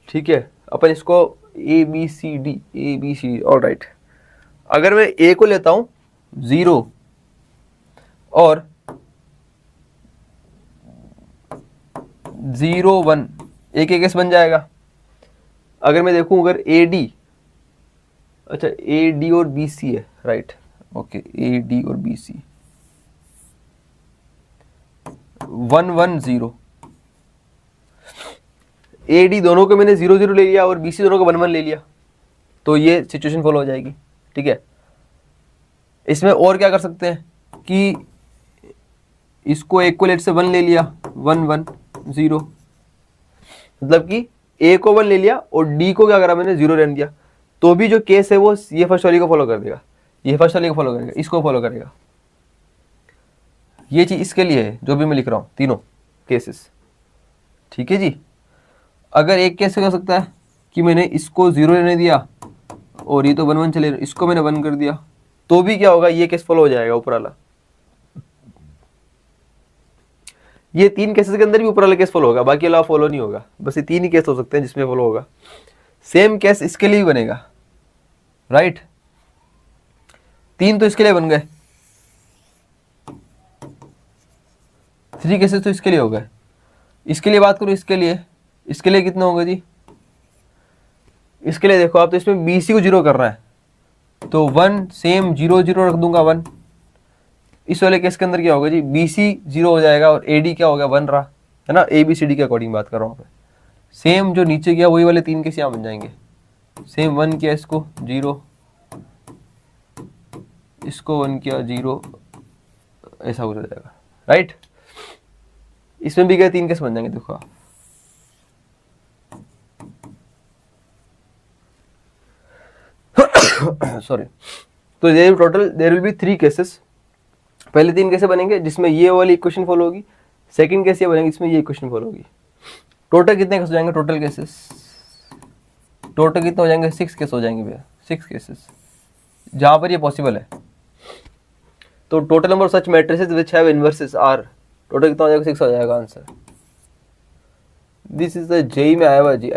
ठीक है, अपन इसको A B C D, A B C D, all right. अगर मैं ए को लेता हूं 0 और 0 1, एक केस बन जाएगा। अगर मैं देखूं अगर ए डी, अच्छा ए डी और बी सी है, राइट, ओके, ए डी और बी सी 1 1 0, ए डी दोनों को मैंने 0 0 ले लिया और बी सी दोनों को 1 1 ले लिया, तो ये सिचुएशन फॉलो हो जाएगी, ठीक है। इसमें और क्या कर सकते हैं कि इसको इक्वलेट से 1 ले लिया, 1 1 0, मतलब कि ए को 1 ले लिया और डी को क्या करा मैंने, 0 रहने दिया, तो भी जो केस है वो ये फर्स्ट वाली को फॉलो कर देगा, ये फर्स्ट वाली को फॉलो करेगा, इसको फॉलो करेगा। ये चीज इसके लिए है जो भी मैं लिख रहा हूं, तीनों केसेस, ठीक है जी। अगर एक केस हो सकता है कि मैंने इसको 0 रहने दिया और ये तो 1 1 चले, इसको मैंने 1 कर दिया, तो भी क्या होगा, ये केस फॉलो हो जाएगा ऊपर वाला। ये 3 केसेस के अंदर भी ऊपर वाला केस फॉलो होगा, बाकी अलावा फॉलो नहीं होगा, बस ये 3 ही केस हो सकते हैं जिसमें फॉलो होगा। सेम केस इसके लिए भी बनेगा, राइट? 3 तो इसके लिए बन गए, 3 केसेस तो इसके लिए हो गए। इसके लिए बात करूं, इसके लिए कितना होगा जी? इसके लिए देखो आप, तो इसमें बी सी को 0 कर रहा है, तो 1 सेम 0 0 रख दूंगा 1। इस वाले केस के अंदर क्या होगा जी, बी सी 0 हो जाएगा और ए डी क्या हो गया, 1 रहा है ना, ए बी सी डी के अकॉर्डिंग बात कर रहा हूँ। सेम जो नीचे गया वही वाले 3 केस यहाँ बन जाएंगे, सेम 1 किया इसको 0, इसको 1 किया 0, ऐसा हो जाएगा, राइट? इसमें भी क्या 3 केस बन जाएंगे, देखो आप। सॉरी, तो देयर विल बी 3 केसेस। पहले 3 कैसे बनेंगे जिसमें ये वाली इक्वेशन फॉलो होगी, सेकंड केस ये बनेंगे जिसमें ये इक्वेशन फॉलो होगी। टोटल कितने केस हो जाएंगे, टोटल केसेस टोटल कितने हो जाएंगे, 6 केस हो जाएंगे भैया, 6 केसेस जहां पर ये पॉसिबल है। तो total number of such matrices which have inverses are, total कितना हो जाएगा, 6 हो जाएगा answer. This is the JEE में आया हुआ जी,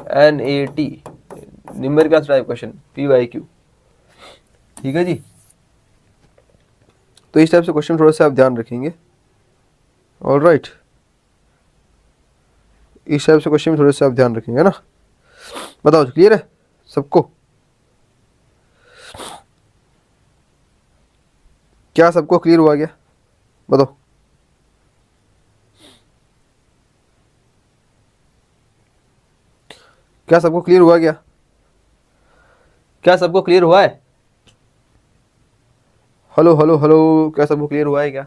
NAT numerical type question, PYQ, ठीक है जी। तो इस टाइप से क्वेश्चन थोड़ा सा आप ध्यान रखेंगे, ऑलराइट, इस टाइप से क्वेश्चन थोड़े से आप ध्यान रखेंगे ना। बताओ क्लियर है सबको? क्या सबको क्लियर हुआ क्या, बताओ? क्या सबको क्लियर हुआ क्या? क्या सबको क्लियर हुआ है? हेलो हेलो हेलो, क्या सबको क्लियर हुआ है क्या?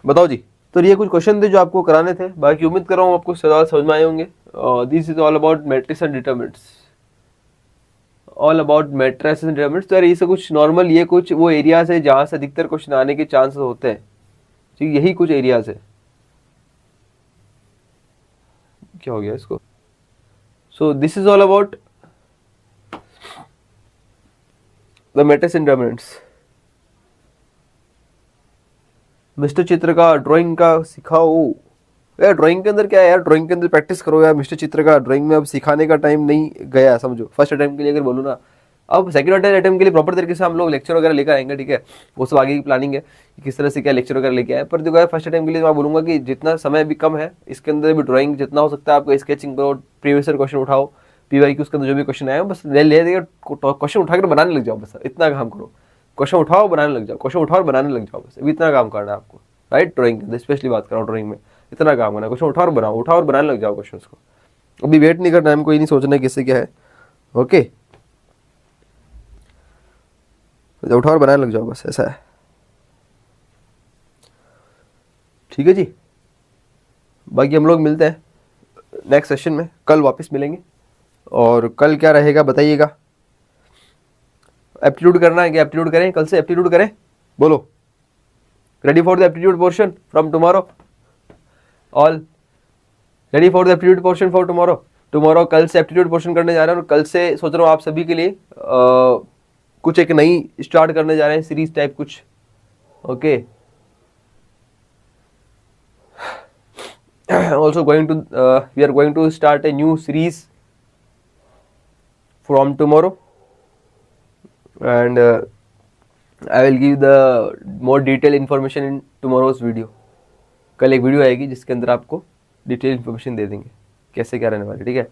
बताओ जी। तो ये कुछ क्वेश्चन थे जो आपको कराने थे, बाकी उम्मीद कर रहा हूँ आपको सवाल समझ में आए होंगे। This is all about matrix and determinants, all about matrix and determinants. तो यार ये सब कुछ नॉर्मल, ये कुछ वो एरियाज है जहाँ से अधिकतर क्वेश्चन आने के चांसेस होते हैं, ठीक, यही कुछ एरियाज है। क्या हो गया इसको? So this is all about the matrix and determinants. Mister चित्र का ड्राइंग का सिखाओ यार। ड्राइंग के अंदर क्या है यार, ड्राइंग के अंदर प्रैक्टिस करो यार। मिस्टर चित्र का ड्राइंग में अब सिखाने का टाइम नहीं गया, समझो। फर्स्ट अटेम्प्ट के लिए अगर बोलूँ ना, अब सेकंड और थर्ड अटेम्प्ट के लिए प्रॉपर तरीके से हम लोग लेक्चर वगैरह लेकर आएंगे, ठीक है। वो सब आगे की प्लानिंग है कि किस तरह से क्या लेक्चर वगैरह लेके आए। पर देखो यार, फर्स्ट अटेम्प्ट के लिए मैं बोलूँगा कि जितना समय भी कम है, इसके अंदर भी ड्राइंग जितना हो सकता है आपको स्केचिंग करो, प्रीवियस क्वेश्चन उठाओ, PYQ उसके अंदर जो भी क्वेश्चन आए बस ले क्वेश्चन उठा कर बनाने लग जाओ, बस इतना काम करो। क्वेश्चन उठाओ बनाने लग जाओ, क्वेश्चन उठाओ और बनाने लग जाओ, बस अभी इतना काम करना है आपको, राइट। ड्राइंग स्पेशली बात कर रहा हूँ, ड्राइंग में इतना काम करना है, क्वेश्चन उठाओ और बनाओ, उठाओ और बनाने लग जाओ क्वेश्चन को। अभी वेट नहीं करना है हमको, ये नहीं सोचना है किससे क्या है, ओके। उठाओ और बनाने लग जाओ, बस ऐसा है, ठीक है जी। बाकी हम लोग मिलते हैं नेक्स्ट सेशन में, कल वापस मिलेंगे। और कल क्या रहेगा बताइएगा। एप्टीट्यूड करना है क्या? एप्टीट्यूड करें कल से, एप्टीट्यूड करें, बोलो। Ready for the aptitude portion from tomorrow, all ready for the aptitude portion for tomorrow. Tomorrow कल से एप्टीट्यूड पोर्शन करने जा रहे हैं, और कल से सोच रहा हूँ आप सभी के लिए कुछ एक नई स्टार्ट करने जा रहे हैं, सीरीज टाइप कुछ, okay. Also going to we are going to start a new series from tomorrow, and I will give the more detailed information in tomorrow's video. कल एक वीडियो आएगी जिसके अंदर आपको डिटेल इन्फॉर्मेशन दे देंगे कैसे क्या रहने वाले, ठीक है।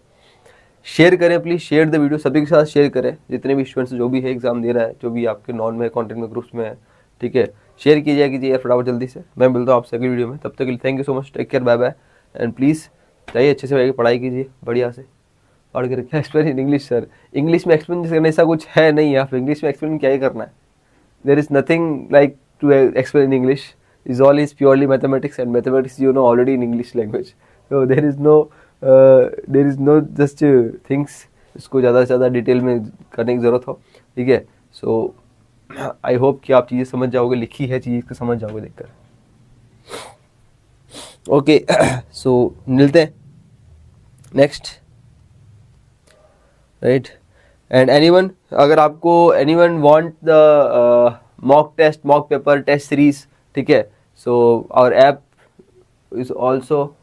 शेयर करें प्लीज़, शेयर द वीडियो, सभी के साथ शेयर करें, जितने भी स्टूडेंट्स जो भी है एग्जाम दे रहा है, जो भी आपके नॉन में कॉन्टेंट में ग्रुप्स में है, ठीक है। शेयर कीजिए यार फटाफट जल्दी से। मैं मिलता हूँ आपसे अगली वीडियो में, तब तक के लिए thank you so much, take care, bye bye. And please चाहिए अच्छे से बैठ के पढ़ाई कीजिए बढ़िया से, पढ़ के रखिए। Explain in English sir, English में एक्सप्लेन करने ऐसा कुछ है नहीं, आप इंग्लिश में एक्सप्लेन क्या ही करना है। There is nothing like to explain in English, is all is purely mathematics, and mathematics you know already in English language, so there is no just things इसको ज़्यादा से ज़्यादा डिटेल में करने की ज़रूरत हो, ठीक है। सो आई होप कि आप चीज़ें समझ जाओगे, लिखी है चीज़ को समझ जाओगे देखकर, ओके। सो मिलते हैं नेक्स्ट, राइट। एंड एनीवन, अगर आपको anyone want the mock test, mock paper test series, ठीक है, so our app is also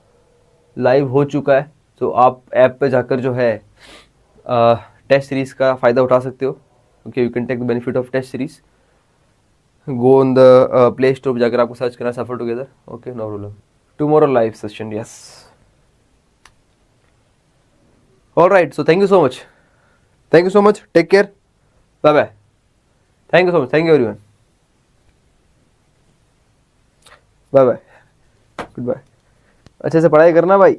live हो चुका है, तो आप ऐप पे जाकर जो है टेस्ट सीरीज का फ़ायदा उठा सकते हो, okay. You can take the benefit of test series, go on the play store पर जाकर आपको सर्च करना Safar together, okay, no problem. Tomorrow live session, yes. All right, so thank you so much. Thank you so much. Take care. Bye bye. Thank you so much. Thank you everyone. Bye bye. Goodbye. अच्छे से पढ़ाई करना भाई।